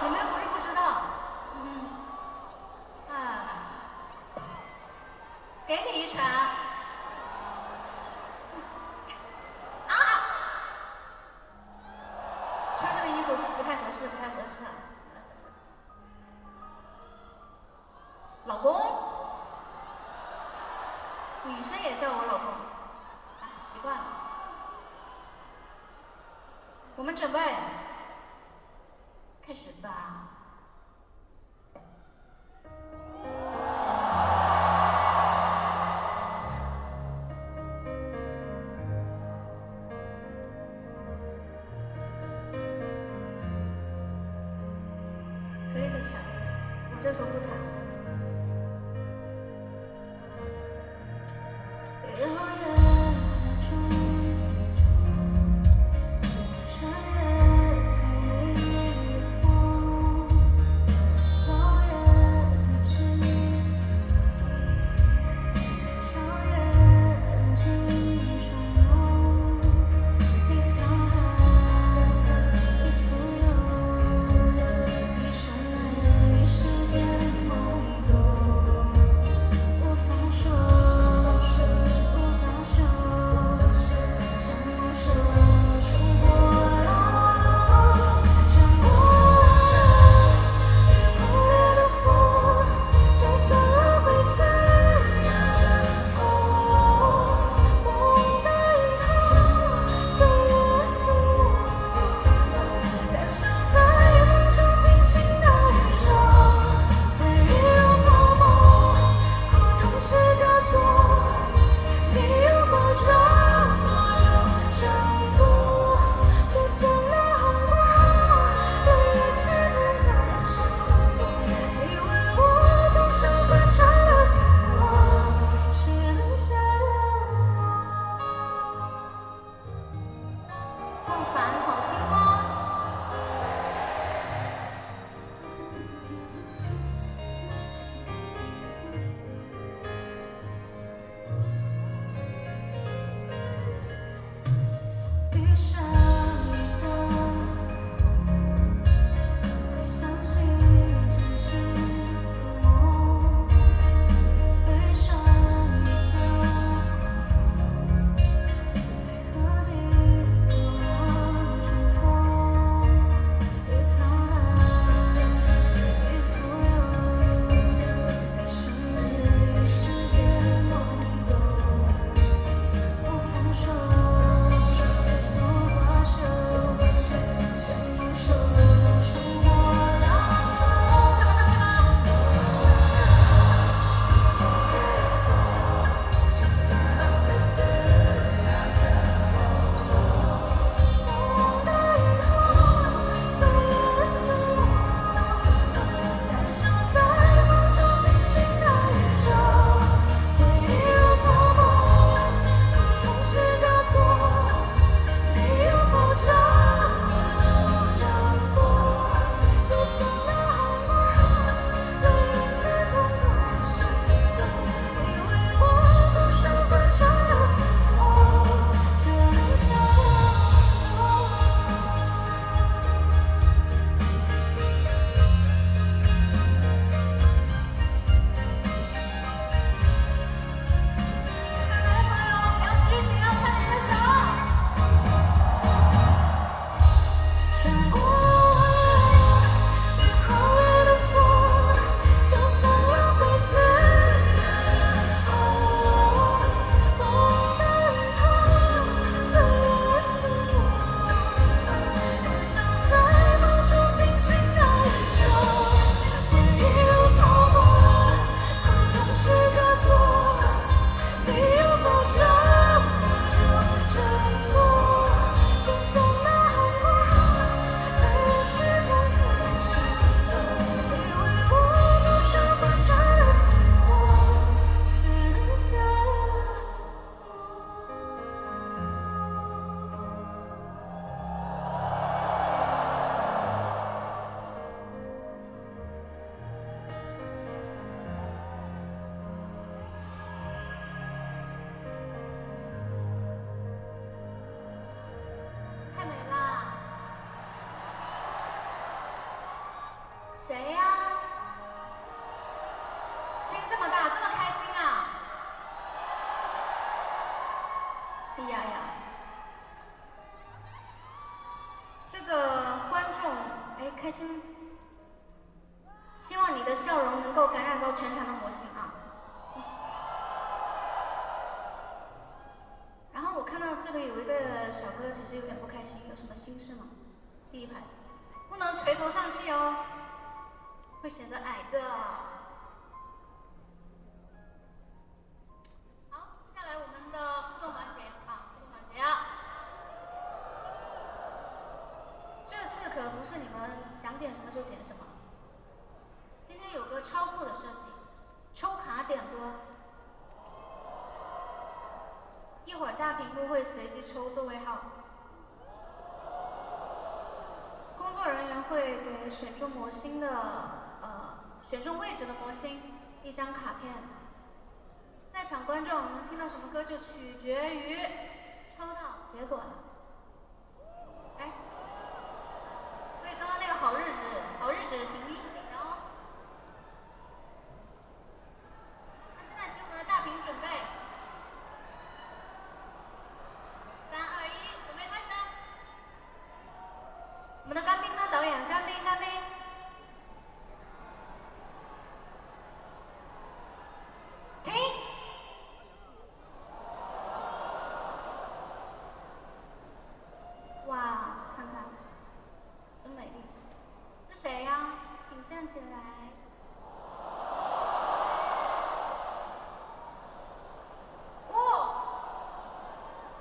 A: 你们又不是不知道，给你一拳。穿这个衣服不太合适，不太合适。老公，女生也叫我老公，哎，习惯了。我们准备开始吧。这首不弹。谁呀？心这么大，这么开心啊！哎呀呀，这个观众哎开心，希望你的笑容能够感染到全场的魔性啊！然后我看到这里有一个小哥，其实有点不开心，有什么心事吗？第一排，不能垂头丧气哦，会显得矮的。好，接下来我们的互动环节啊，互动环节啊。这次可不是你们想点什么就点什么，今天有个超酷的设计，抽卡点歌。一会儿大屏幕会随机抽座位号，工作人员会给选中魔星的选中位置的魔星一张卡片。在场观众能听到什么歌就取决于抽到结果了。哎，所以刚刚那个好日子挺应景的哦。那现在请我们的大屏准备。3、2、1，准备开始！我们的干冰呢？导演，干冰。停！哇，看看，真美丽。是谁呀？请站起来。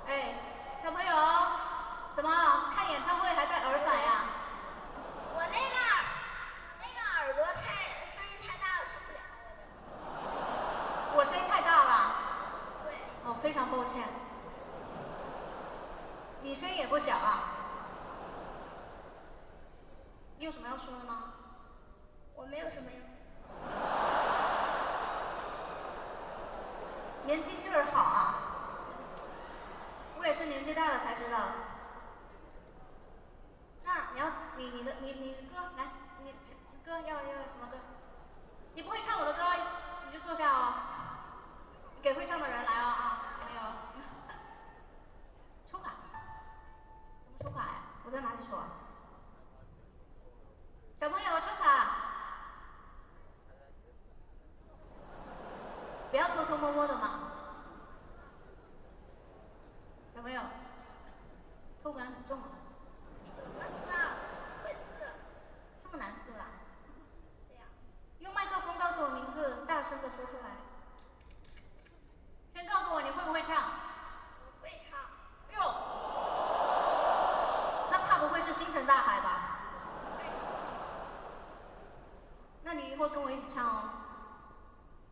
A: 哎，小朋友，怎么看演唱会还戴耳返呀？
D: 我那个耳朵声音太大了，受不了。
A: 我声音太大了。
D: 对。
A: 哦，非常抱歉。你声音也不小啊。你有什么要说的吗？
D: 我没有什么呀。
A: 年轻劲儿好啊。我也是年纪大了才知道。那你要你的歌来，你歌要什么歌？你不会唱我的歌，你就坐下哦。给会唱的人来哦啊，没有。抽卡？怎么抽卡呀？我在哪里抽啊？小朋友抽卡，不要偷偷摸摸的嘛。小朋友，偷感很重啊。
D: 怎么撕啊？会撕。
A: 这么难撕啊？
D: 对呀。
A: 用麦克风告诉我名字，大声的说出来。先告诉我你会不会唱？
D: 我会唱。
A: 哟，那怕不会是星辰大海吧？
D: 会。
A: 那你一会儿跟我一起唱哦，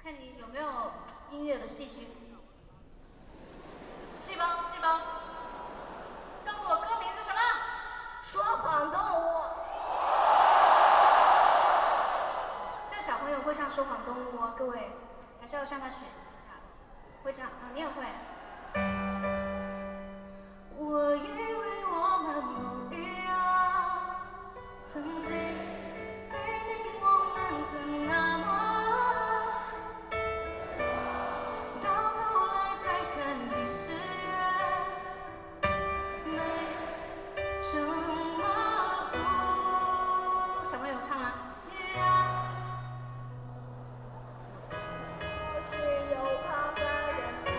A: 看你有没有音乐的戏剧。细胞，告诉我歌名是什么？
D: 说谎动物。
A: 这小朋友会唱说谎动物哦，各位还是要向他学习一下。会唱啊，你也会。我以为我们不一样，曾经毕竟我们曾那么爱，到头来再看几十页，没什么不。小朋友唱啊，一样。
D: 只有旁的人啊，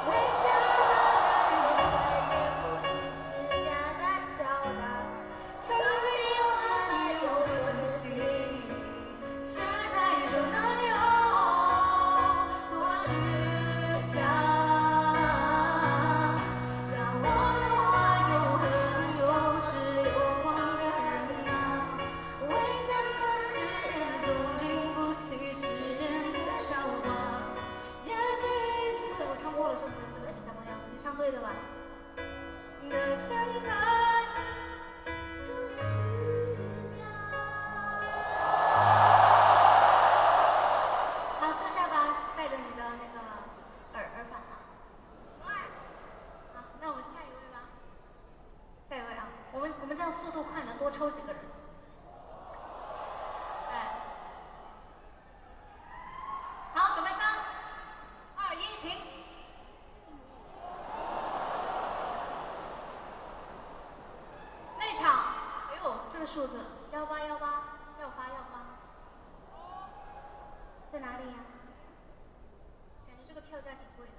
A: 危险不是
D: 也会经不起时间的敲打。曾经我们
A: 数字1818要发，在哪里呀？感觉这个票价挺贵的。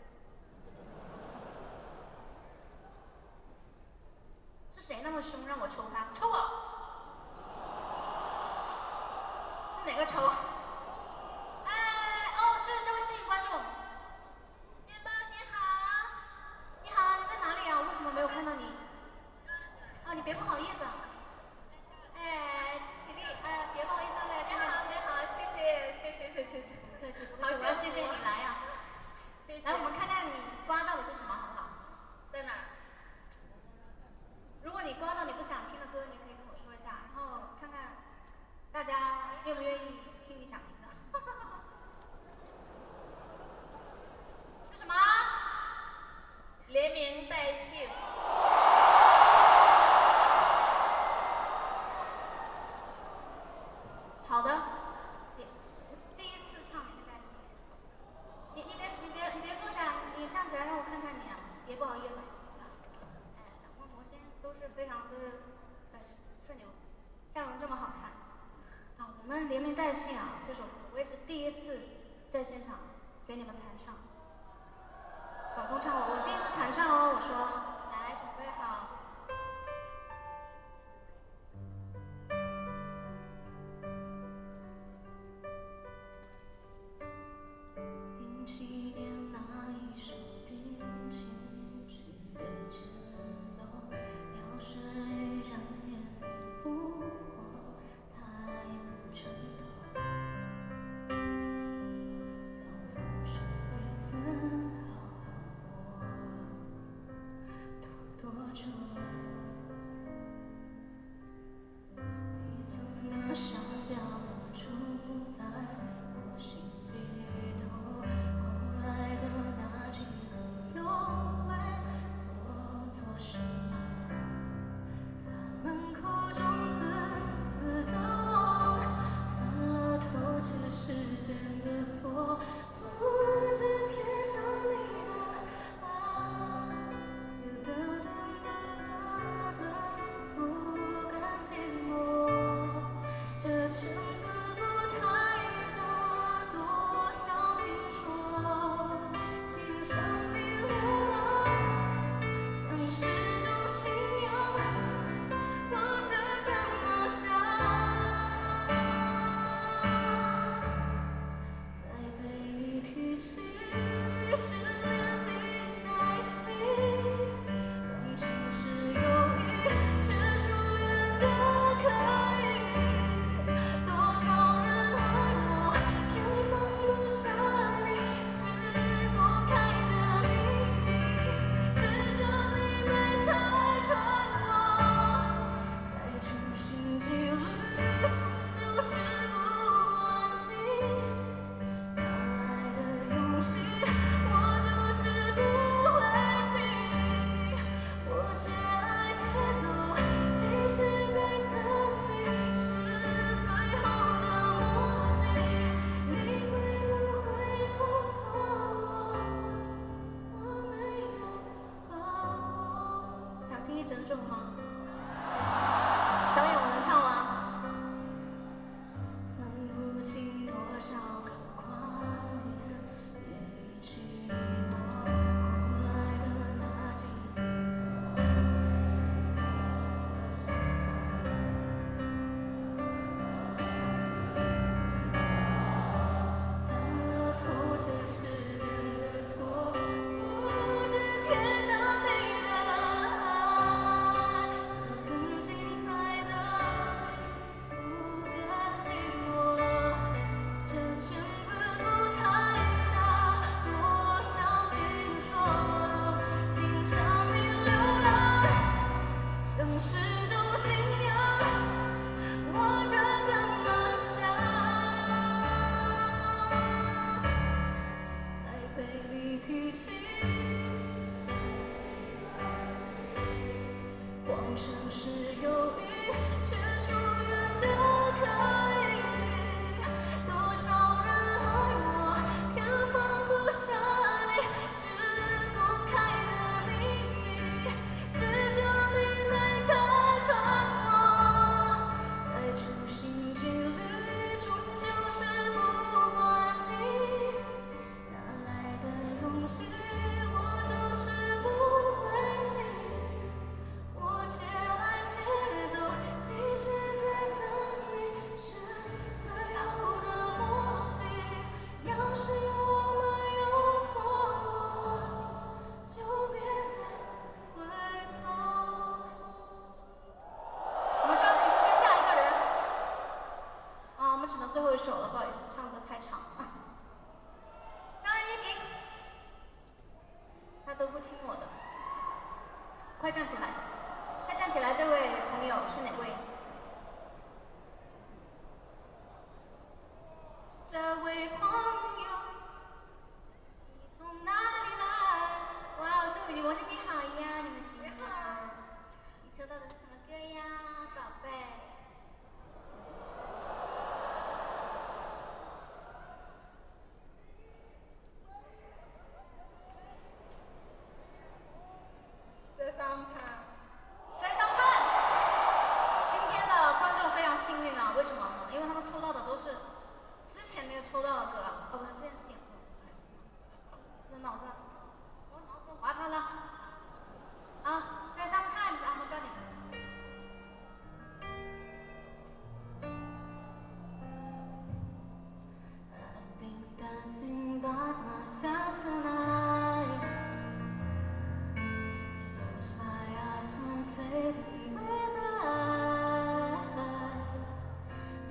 A: 是谁那么凶让我抽他？抽我！是哪个抽？是这位幸运观众。面包你好。你好，你在哪里啊？我为什么没有看到你？你别不好意思。起立，别不好意思嘞。
E: 你好，谢谢。
A: 不客气，我要谢谢你来呀。
E: 谢谢。
A: 来，我们看看你刮到的是什么，好不好？
E: 在哪儿？
A: 如果你刮到你不想听的歌，你可以跟我说一下，然后看看大家愿不愿意听你想听的。是什么？
E: 连名带姓。
A: 好的。第一次唱连名带姓。你别坐下，你站起来让我看看你啊，别不好意思。两位魔仙都是非常的顺溜，笑容这么好看。我们连名带姓啊，这首歌我也是第一次在现场给你们弹唱。广东唱我第一次弹唱哦，我说来准备好。07年那一首定情曲的前奏，要是依然念念不忘，太不称头。早放手彼此好好过，手了，不好意思，唱的太长了。张人一平，他都不听我的，快站起来！快站起来！这位朋友是哪位？这位朋友，你从哪里来？哇，是雨，我是你好呀，你们辛苦了。你抽到的是什么歌呀，宝贝？
E: 这三盘。
A: 在上看，今天的观众非常幸运啊，为什么呢？因为他们抽到的都是之前没有抽到的歌啊，哦不是，之前是点歌，我脑子滑塌了。啊，在上看，咱们抓紧。I've been dancing by myself tonight. Close my eyes on fading with lights.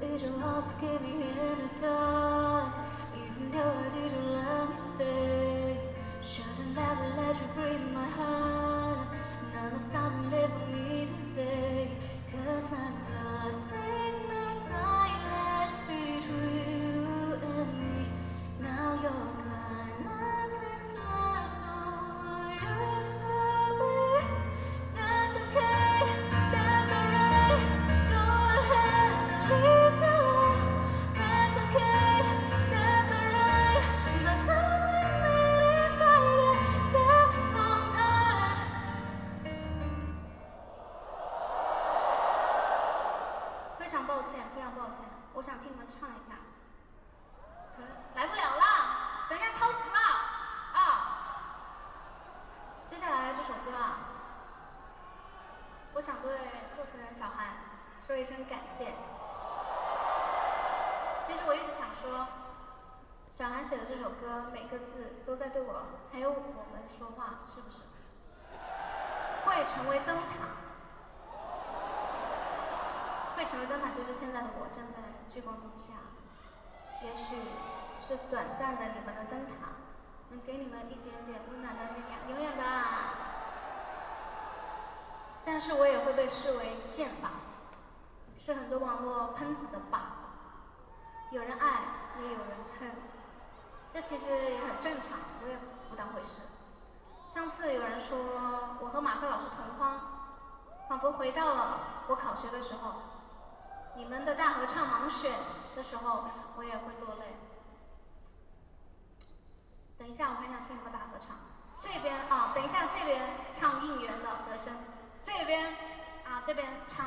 A: Did your heart keep me in the dark? Even though did you let me stay? Should've never let you break my heart. Now there's something left for me to say. 'Cause I'm lost in the silence between you and me. Now you're gone, nothing's left over used to be. That's okay, that's alright. Go ahead and live your life. That's okay, that's alright. But tell me if I get sad sometime. 非常抱歉，非常抱歉，我想听你们唱一下，可来不了啦，等一下超时了啊！接下来这首歌啊，我想对作词人小韩说一声感谢。其实我一直想说，小韩写的这首歌每个字都在对我还有我们说话，是不是？会成为灯塔。会成为灯塔，就是现在的我站在聚光灯下，也许是短暂的你们的灯塔，能给你们一点点温暖的力量，永远的啊。但是我也会被视为箭靶，是很多网络喷子的靶子，有人爱，也有人恨，这其实也很正常，我也不当回事。上次有人说我和马克老师同框，仿佛回到了我考学的时候。你们的大合唱盲选的时候，我也会落泪。等一下，我还想听你们大合唱。这边啊，等一下这边唱应援的和声，这边啊这边唱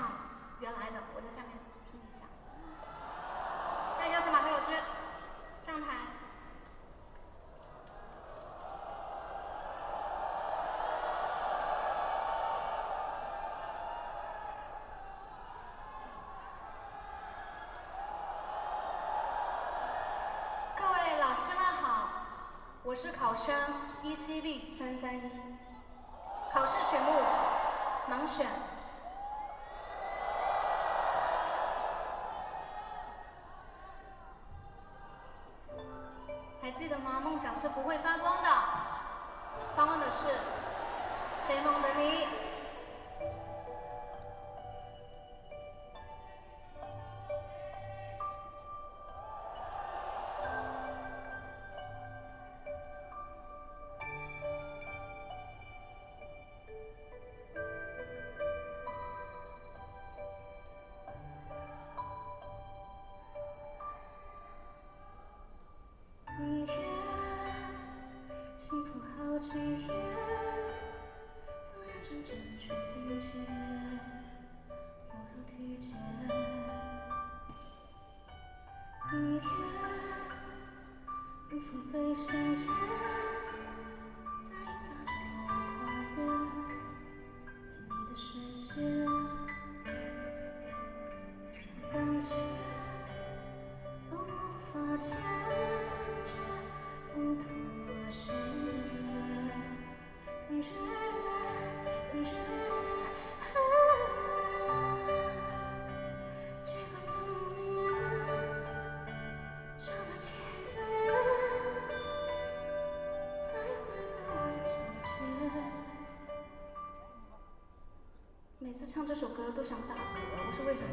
A: 原来的，我在下面听一下。那有请马克老师上台。我是考生17B331，考试曲目盲选。还记得吗？梦想是不会发光的。发问的是谁梦的你？几夜，突然真正去并肩，犹如体贴。明月，迎风飞向前，在引导着我跨越对你的世界。还胆怯，当我发现这不妥协。感觉，尽管等你，都想打嗝，我说为什么？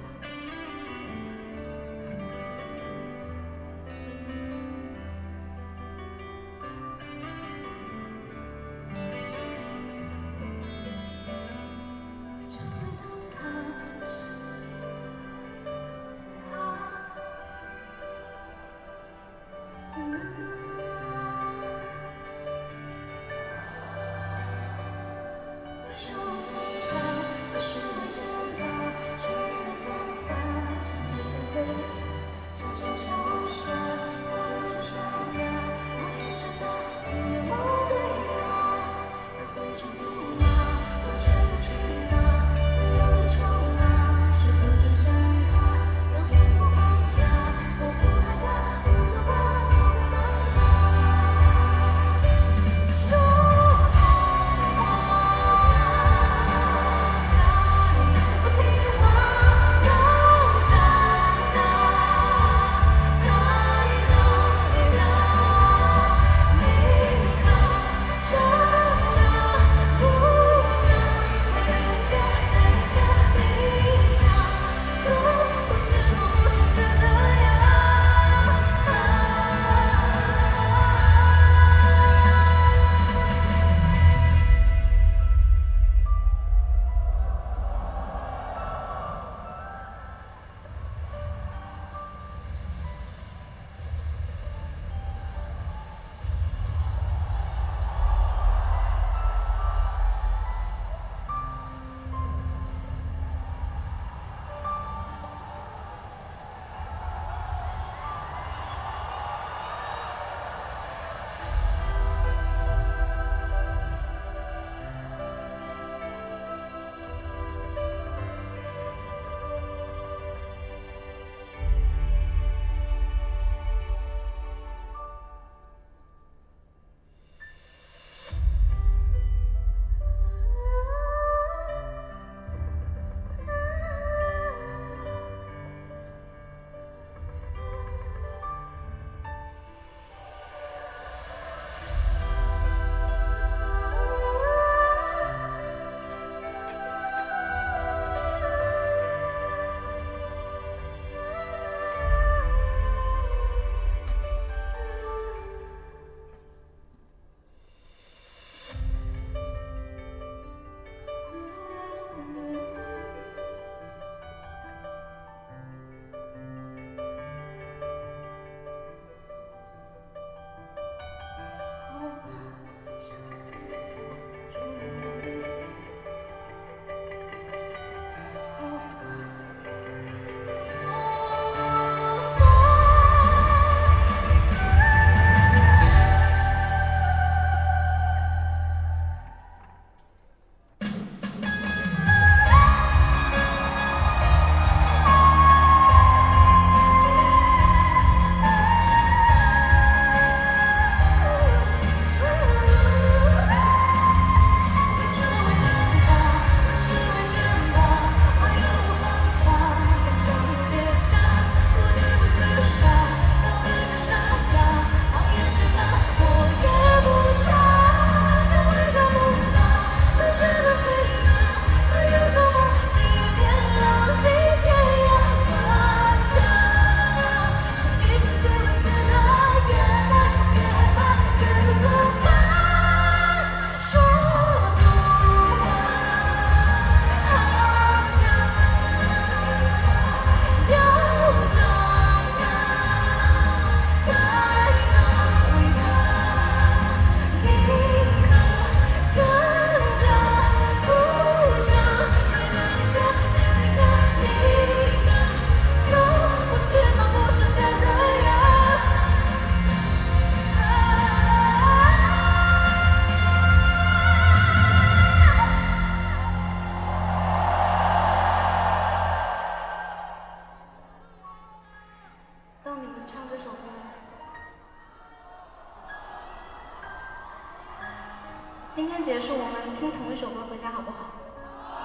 A: 今天结束，我们听同一首歌回家好不好？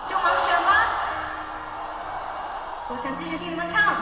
A: 就盲选吗？我想继续听你们唱。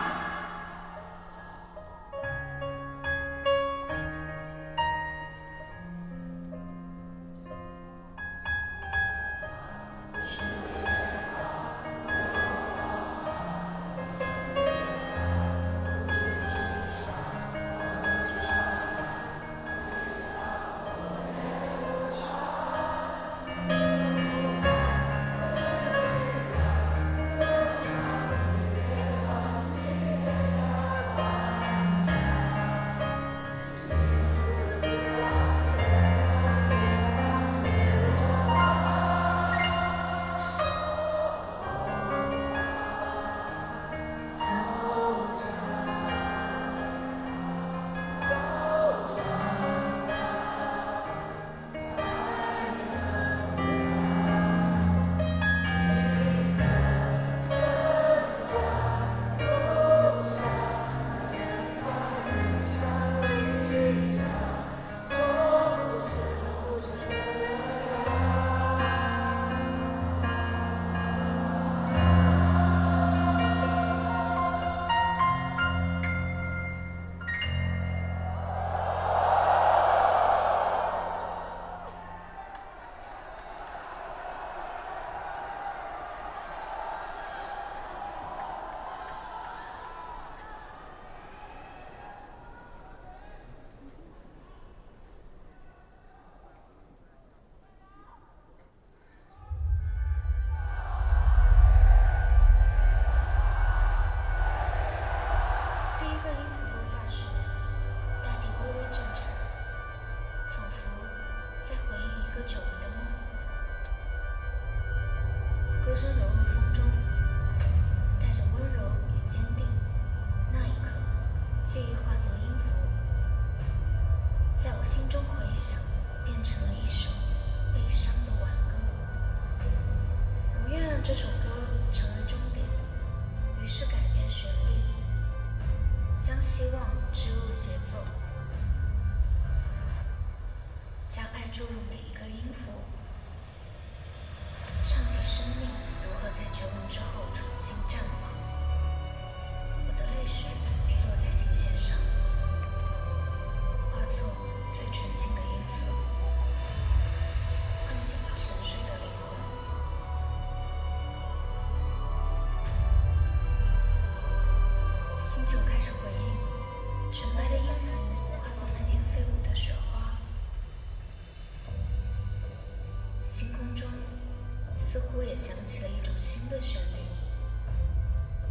A: 乎也响起了一种新的旋律，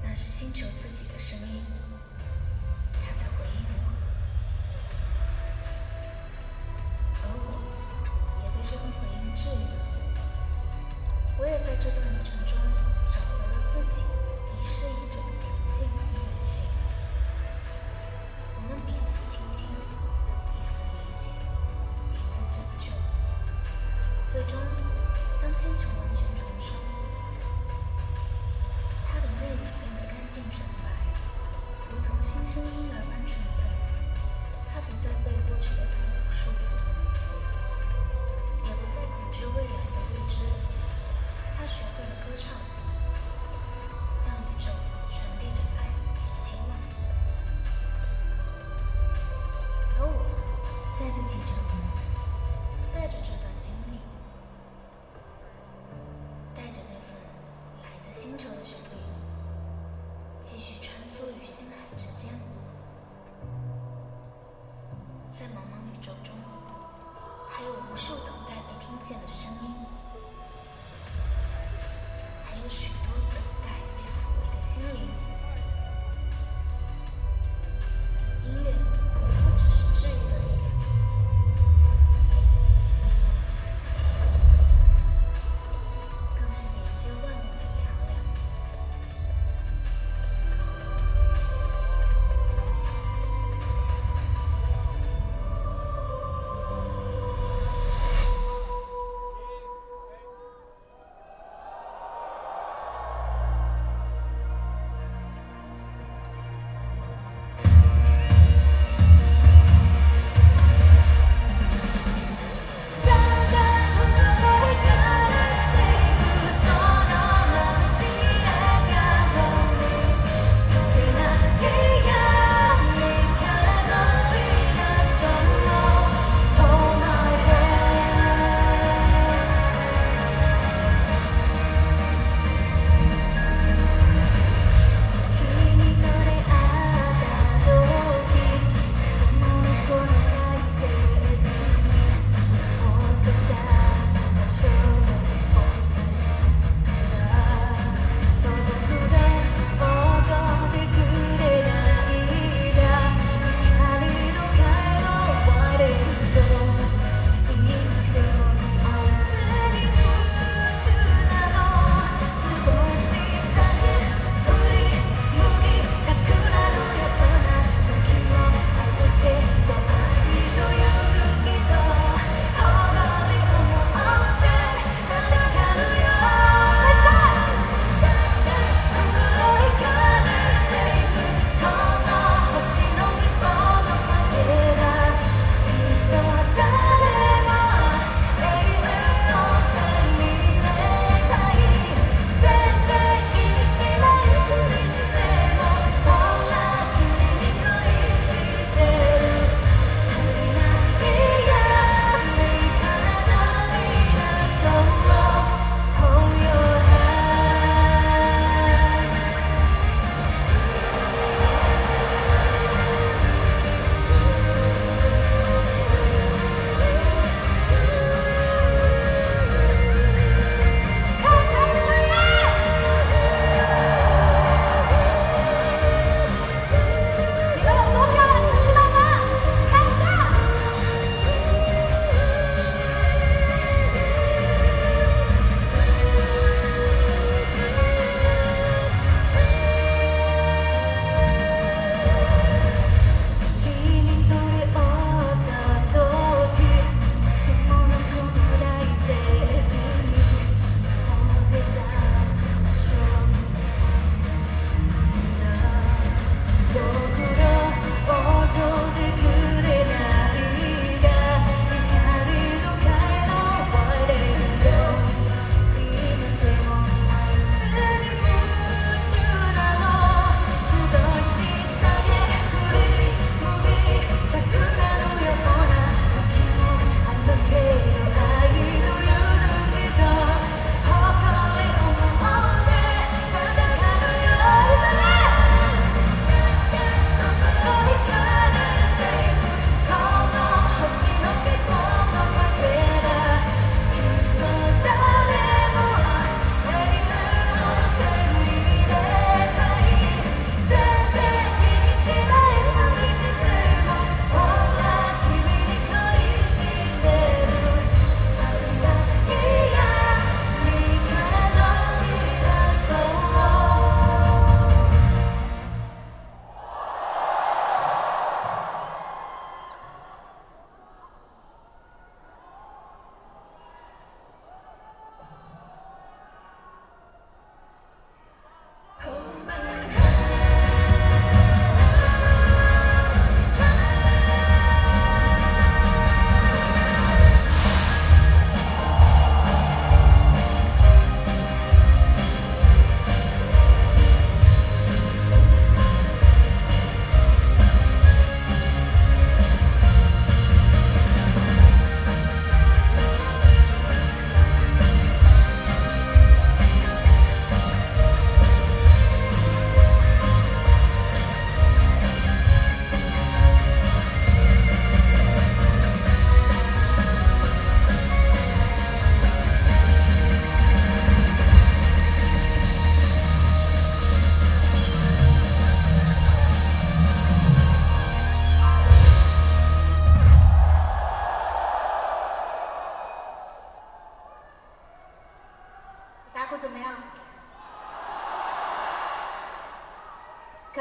A: 那是星球自己的声音，它在回应我，而我也被这份回应治愈了。我也在这段旅程中找回了自己遗失已久的平静与勇气。我们彼此倾听，彼此理解，彼此拯救。最终，当星球完全重生，它的内里变得干净纯白，如同新生婴儿般纯粹。它不再被过去的痛苦束缚，也不再恐惧未来的未知。他学会了歌唱，向宇宙传递着爱与希望。而我再次启程，带着这段经历，带着那份来自星球的旋律，继续穿梭于星海之间。在茫茫宇宙中，还有无数等待被听见的声音。还有许多等待被抚慰的心灵。音乐不只是治愈的力量，更是连接万物的桥梁。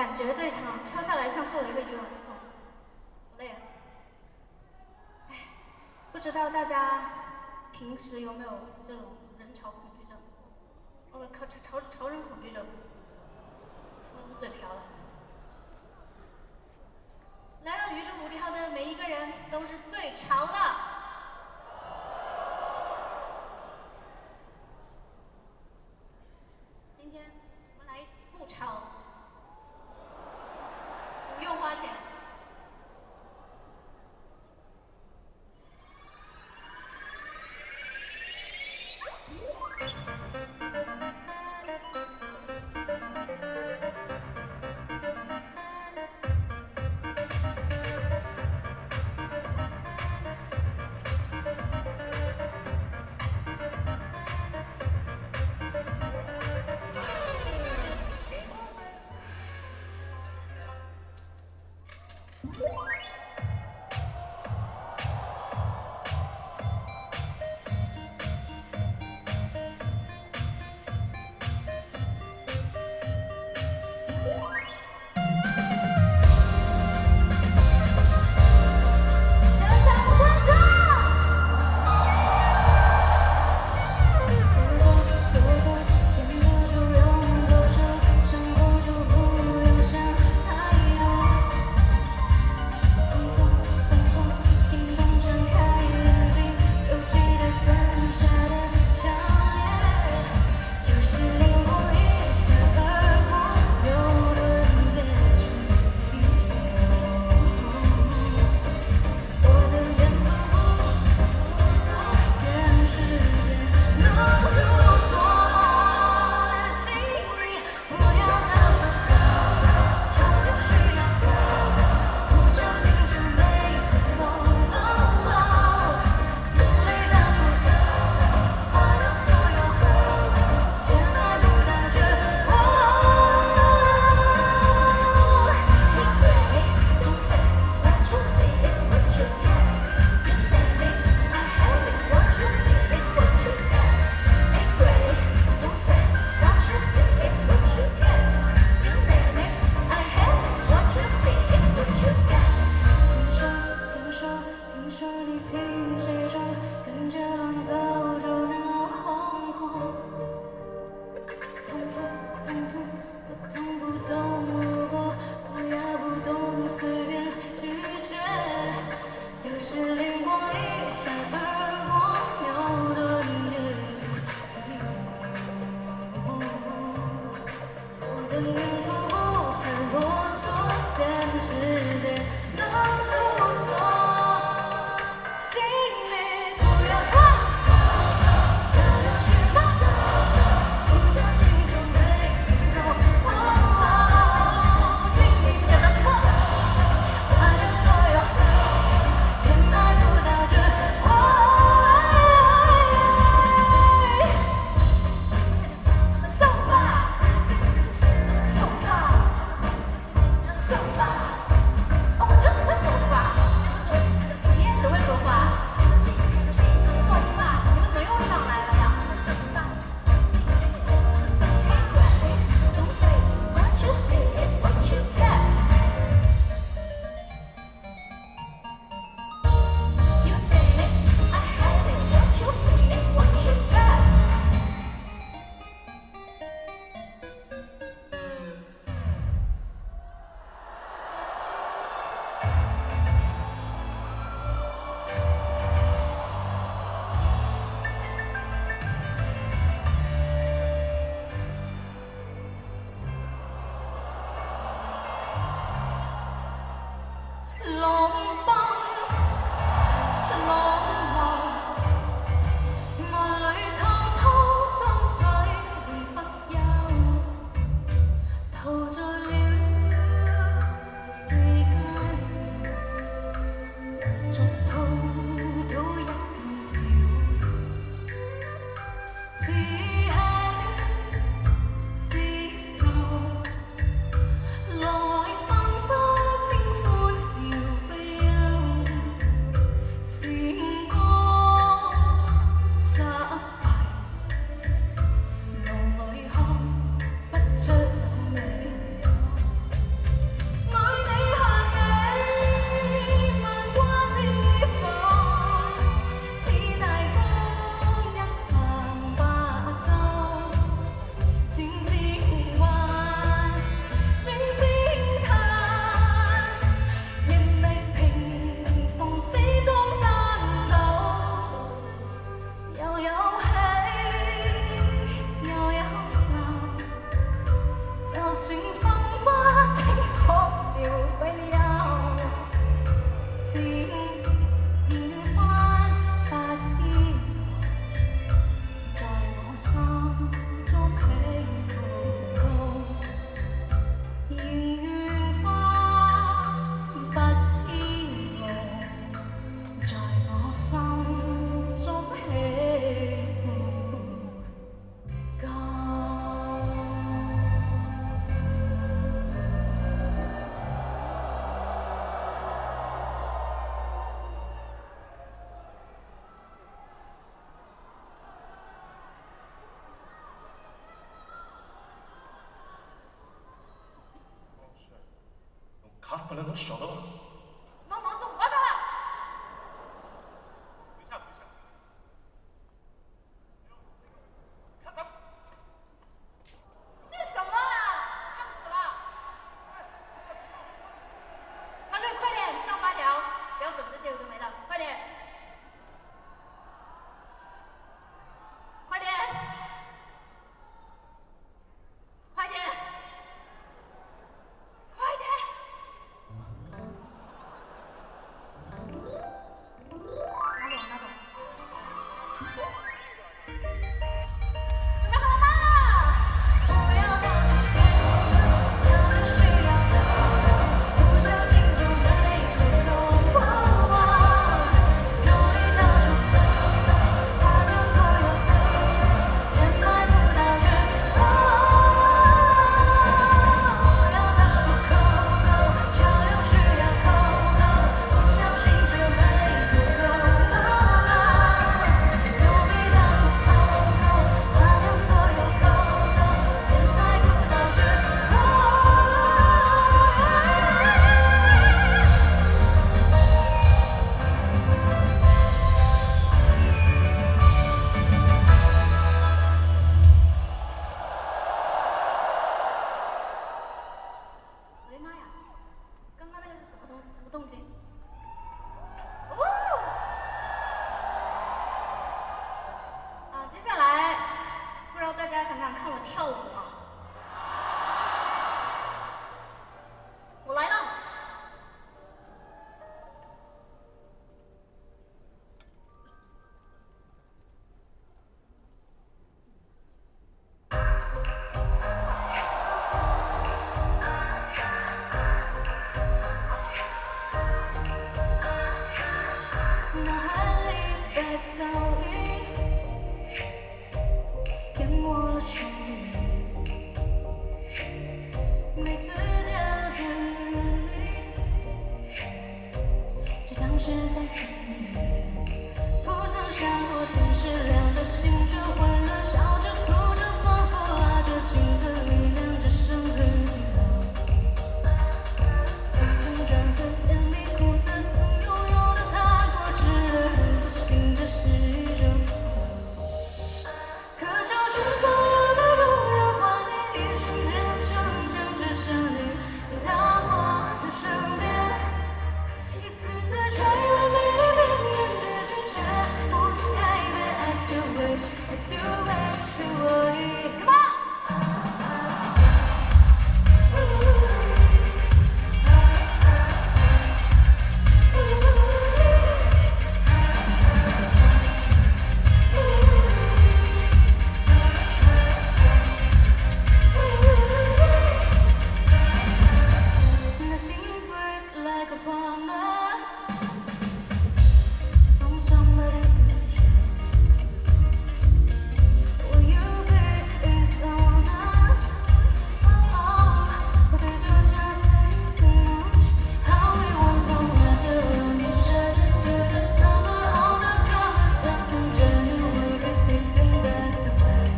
A: 感觉这一场跳下来像做了一个有氧运动，好累啊！哎，不知道大家平时有没有这种人潮恐惧症？哦，潮人恐惧症，我怎么嘴瓢了？来到宇宙5D号的每一个人都是最潮的。今天我们来一起不潮，不用花钱。
F: 分量侬晓得伐？
A: 侬怎么的了？
F: 跪下跪下！看他们！
A: 这什么啊？呛死了！团队快点上发条，不要整这些有的没的，快点！快点！快点！快点！拿走。准备好了吗？不要到处跳，跳就需要抖，不小心就没口口。用力到处抖，花掉所有的钱买不到绝望。不要到处抠抠，桥流需要口口，不小心就没口口。用力到处抠抠，花掉所有口口，钱买不到绝望。我的妈呀！刚刚那个是什么动静？接下来不知道大家想不想看我跳舞啊？我来了。脑海里白色噪音淹没了重力，每次掉进里，就当是在等你。不曾想过天是亮的，醒着昏了，笑着哭着，仿佛拉着镜子里面只剩自己了。曾经转回甜蜜苦涩，曾拥有的太过炙热，不醒着是一种可就算所有的路要换你，一瞬间成全，只剩你回到我的身边，一次次穿越每一遍面对拒绝，不曾改变。I still wish, I still wish you were here. Come on! Nothing breaks like a promise from somebody you trust. Will you be in someone else? Or did you just say too much? How we went from weather on each other through the summer, all the colors that's in January, slipping back to black.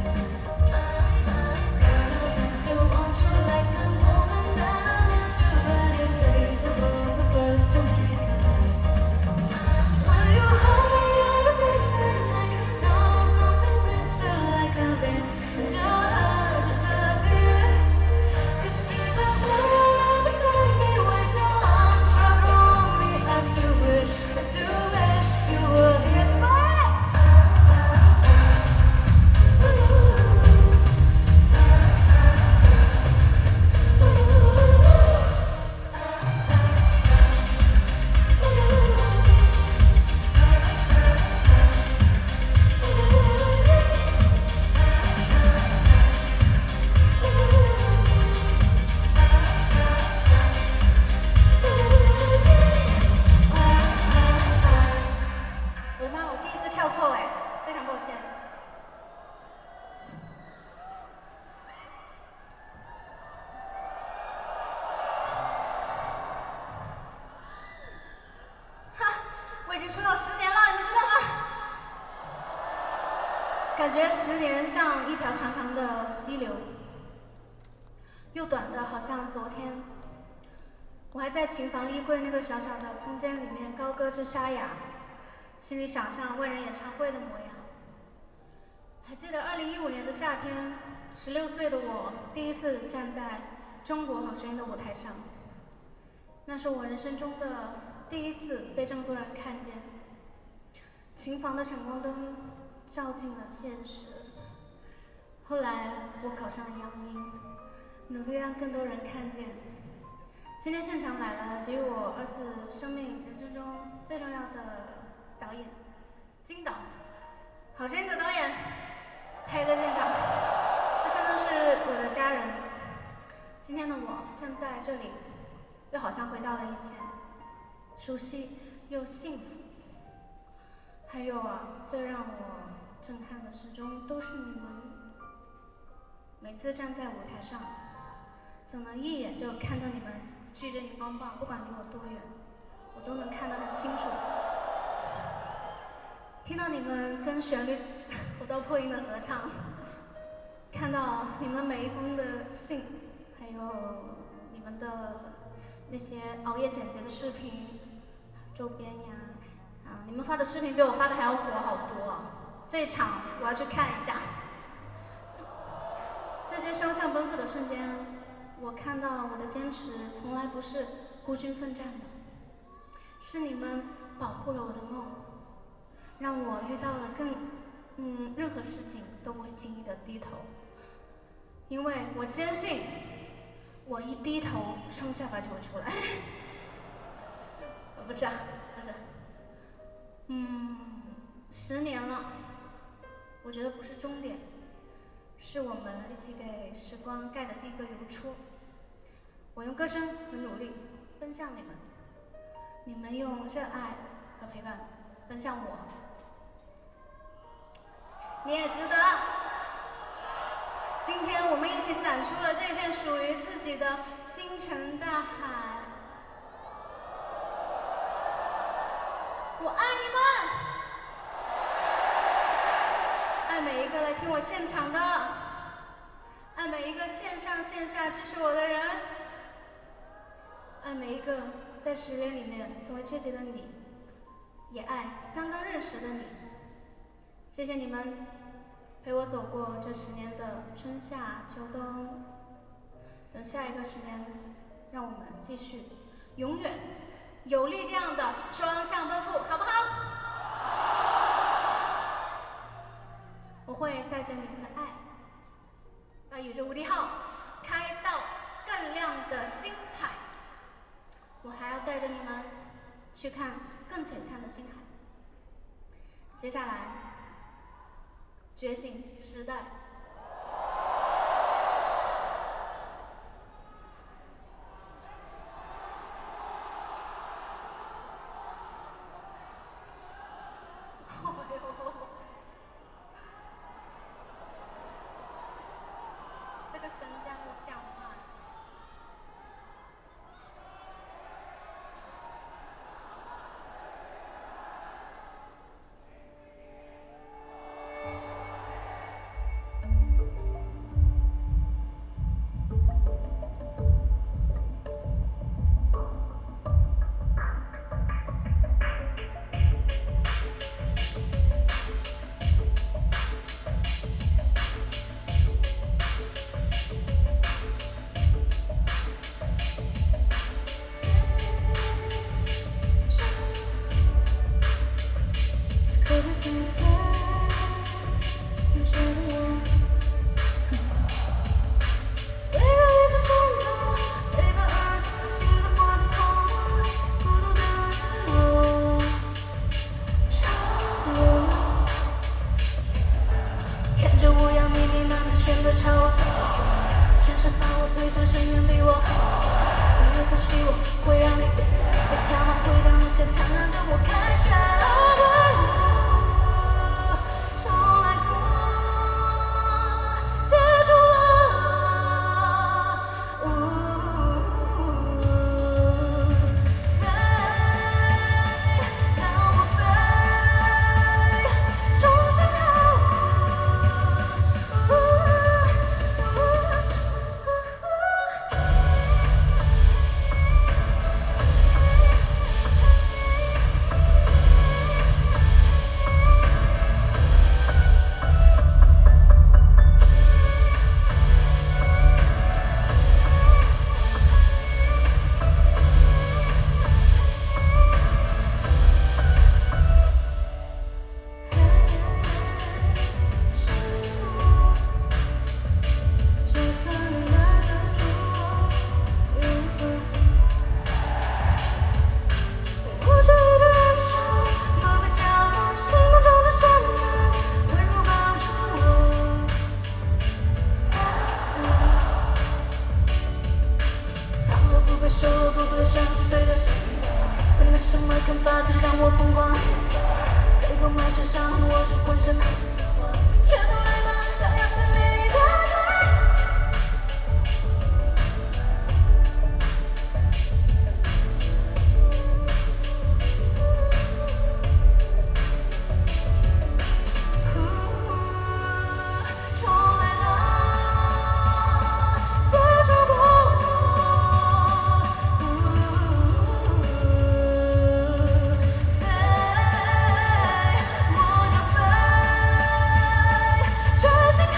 A: Cause I still want you like the moment that I met you, but it takes the both of us to make it last. When you hold me at a distance, I can tell something's missing, like I've been doing her disappear. Cause even though you'll never take me away, so arms wrapped around me, I still wish you were here.我的妈！我第一次跳错哎，非常抱歉。哈，我已经出道10年了，你们知道吗？感觉10年像一条长长的溪流，又短的好像昨天，我还在琴房衣柜那个小小的空间里面高歌至沙哑，心里想象万人演唱会的模样。还记得2015年的夏天，16岁的我第一次站在中国好声音的舞台上，那是我人生中的第一次被这么多人看见。琴房的闪光灯照进了现实。后来我考上了央音，努力让更多人看见。今天现场来了给予我2次生命人生中最重要的导演，金导，好声音的导演，他也在现场，他相当是我的家人。今天的我站在这里，又好像回到了以前，熟悉又幸福。还有啊，最让我震撼的始终都是你们。每次站在舞台上，总能一眼就看到你们举着荧光棒，不管离我多远，我都能看得很清楚。听到你们跟旋律活到破音的合唱，看到你们每一封的信，还有你们的那些熬夜剪辑的视频、周边呀，你们发的视频比我发的还要火好多啊！这一场我要去看一下。这些双向奔赴的瞬间，我看到我的坚持从来不是孤军奋战的，是你们保护了我的梦，让我遇到了任何事情都不会轻易的低头，因为我坚信，我一低头，双下巴就会出来。不是，10年了，我觉得不是终点，是我们一起给时光盖的第一个邮戳。我用歌声和努力奔向你们，你们用热爱和陪伴奔向我。你也值得。今天我们一起展出了这片属于自己的星辰大海。我爱你们，爱每一个来听我现场的，爱每一个线上线下支持我的人，爱每一个在10年里面从未缺席的你，也爱刚刚认识的你。谢谢你们陪我走过这10年的春夏秋冬，等下一个10年，让我们继续永远有力量的双向奔赴，好不好？我会带着你们的爱，把宇宙无敌号开到更亮的星海。我还要带着你们去看更璀璨的星海。接下来，觉醒时代。这个声这样子讲话。肯发自让我疯狂，最后满身伤痕，我是浑身的全都来吧，照耀森林的光。重来了，接受过我。飞，我就飞，吹醒后。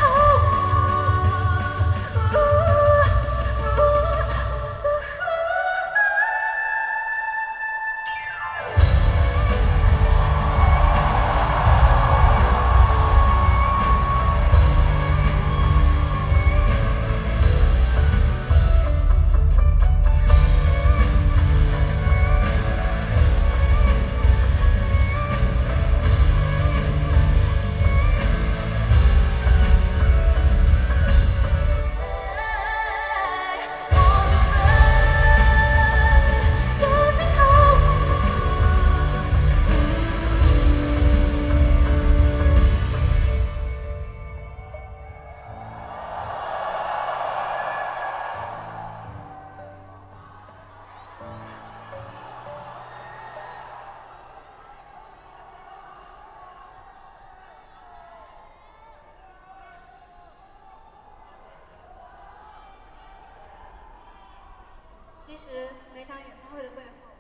A: 其实每场演唱会的背后，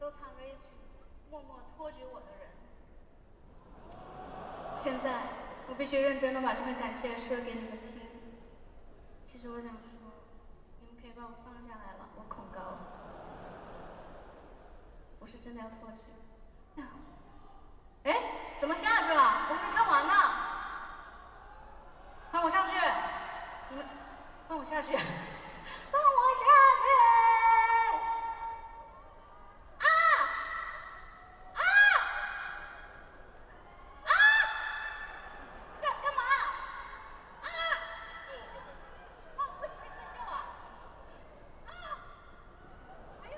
A: 都藏着一群默默托举我的人。现在，我必须认真的把这份感谢说给你们听。其实我想说，你们可以把我放下来了，我恐高，不是真的要托举。哎，怎么下去了？我还没唱完呢。放我上去，你们放我下去。放我下去！啊！啊！啊！这干嘛？啊！为什么没叫啊？啊！还有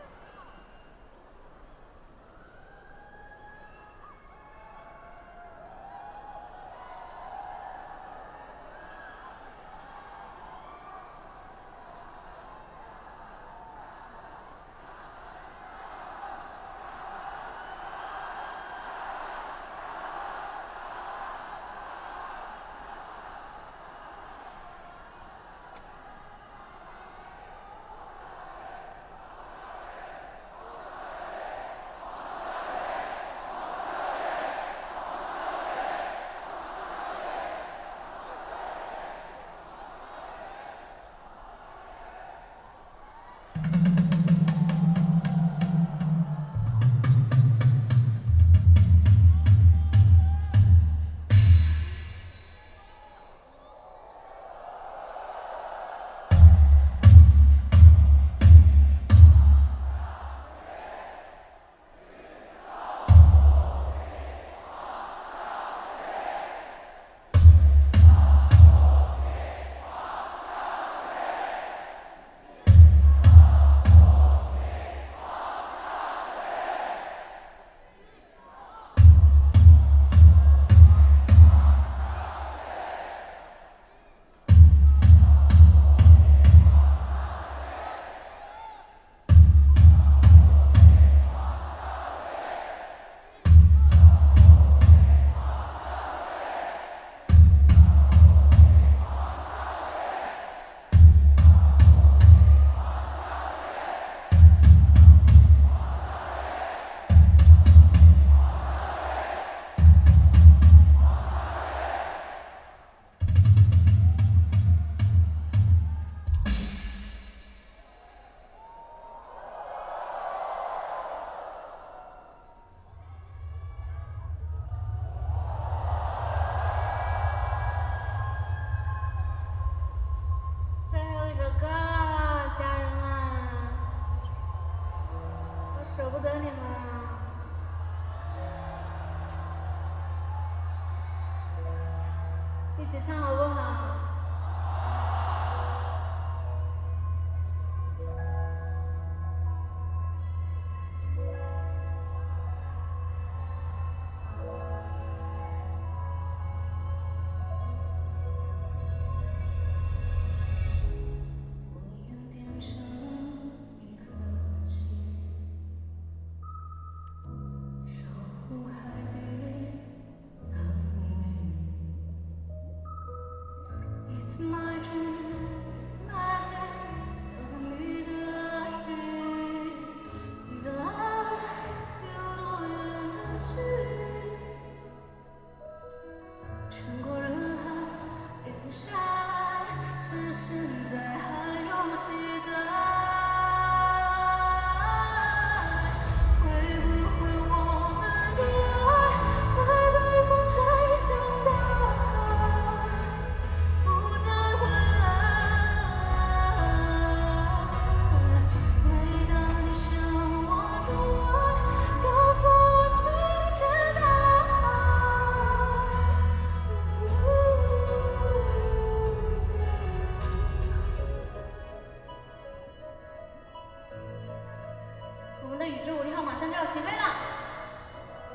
A: 一起唱好不好？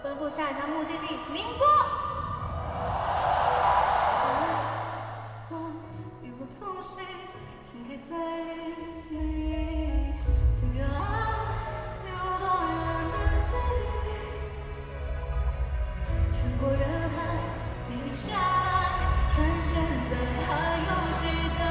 A: 奔赴下一站目的地宁波。我与我同行，心开在黎明。To your eyes， 有多远的距离？穿过人海，你停下来，趁现在还有期待。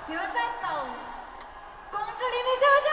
A: 你们在等公知黎明是不是？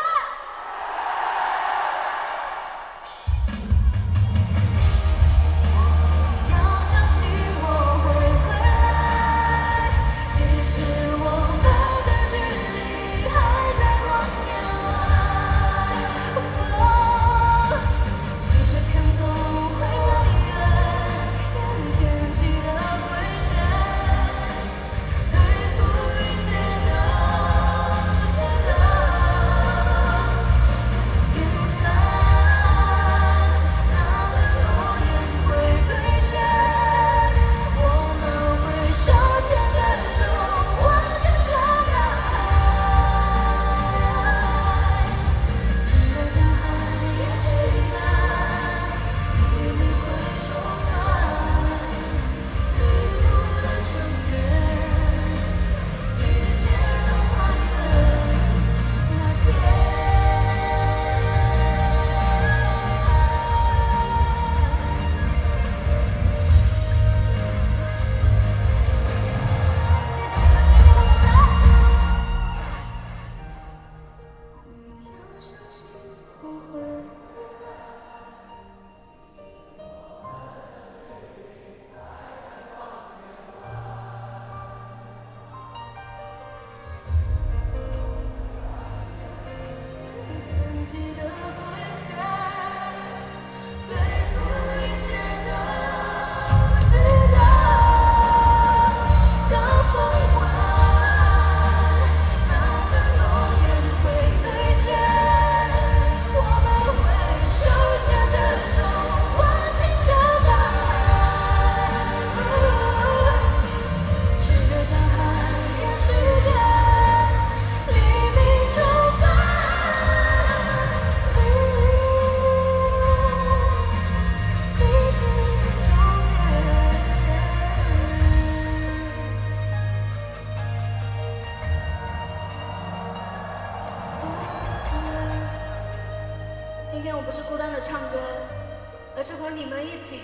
A: 你们一起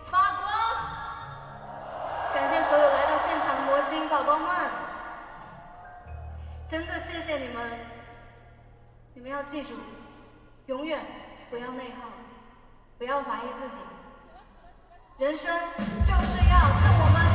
A: 发光。感谢所有来到现场的魔星宝宝们，真的谢谢你们。你们要记住，永远不要内耗，不要怀疑自己。人生就是要趁我们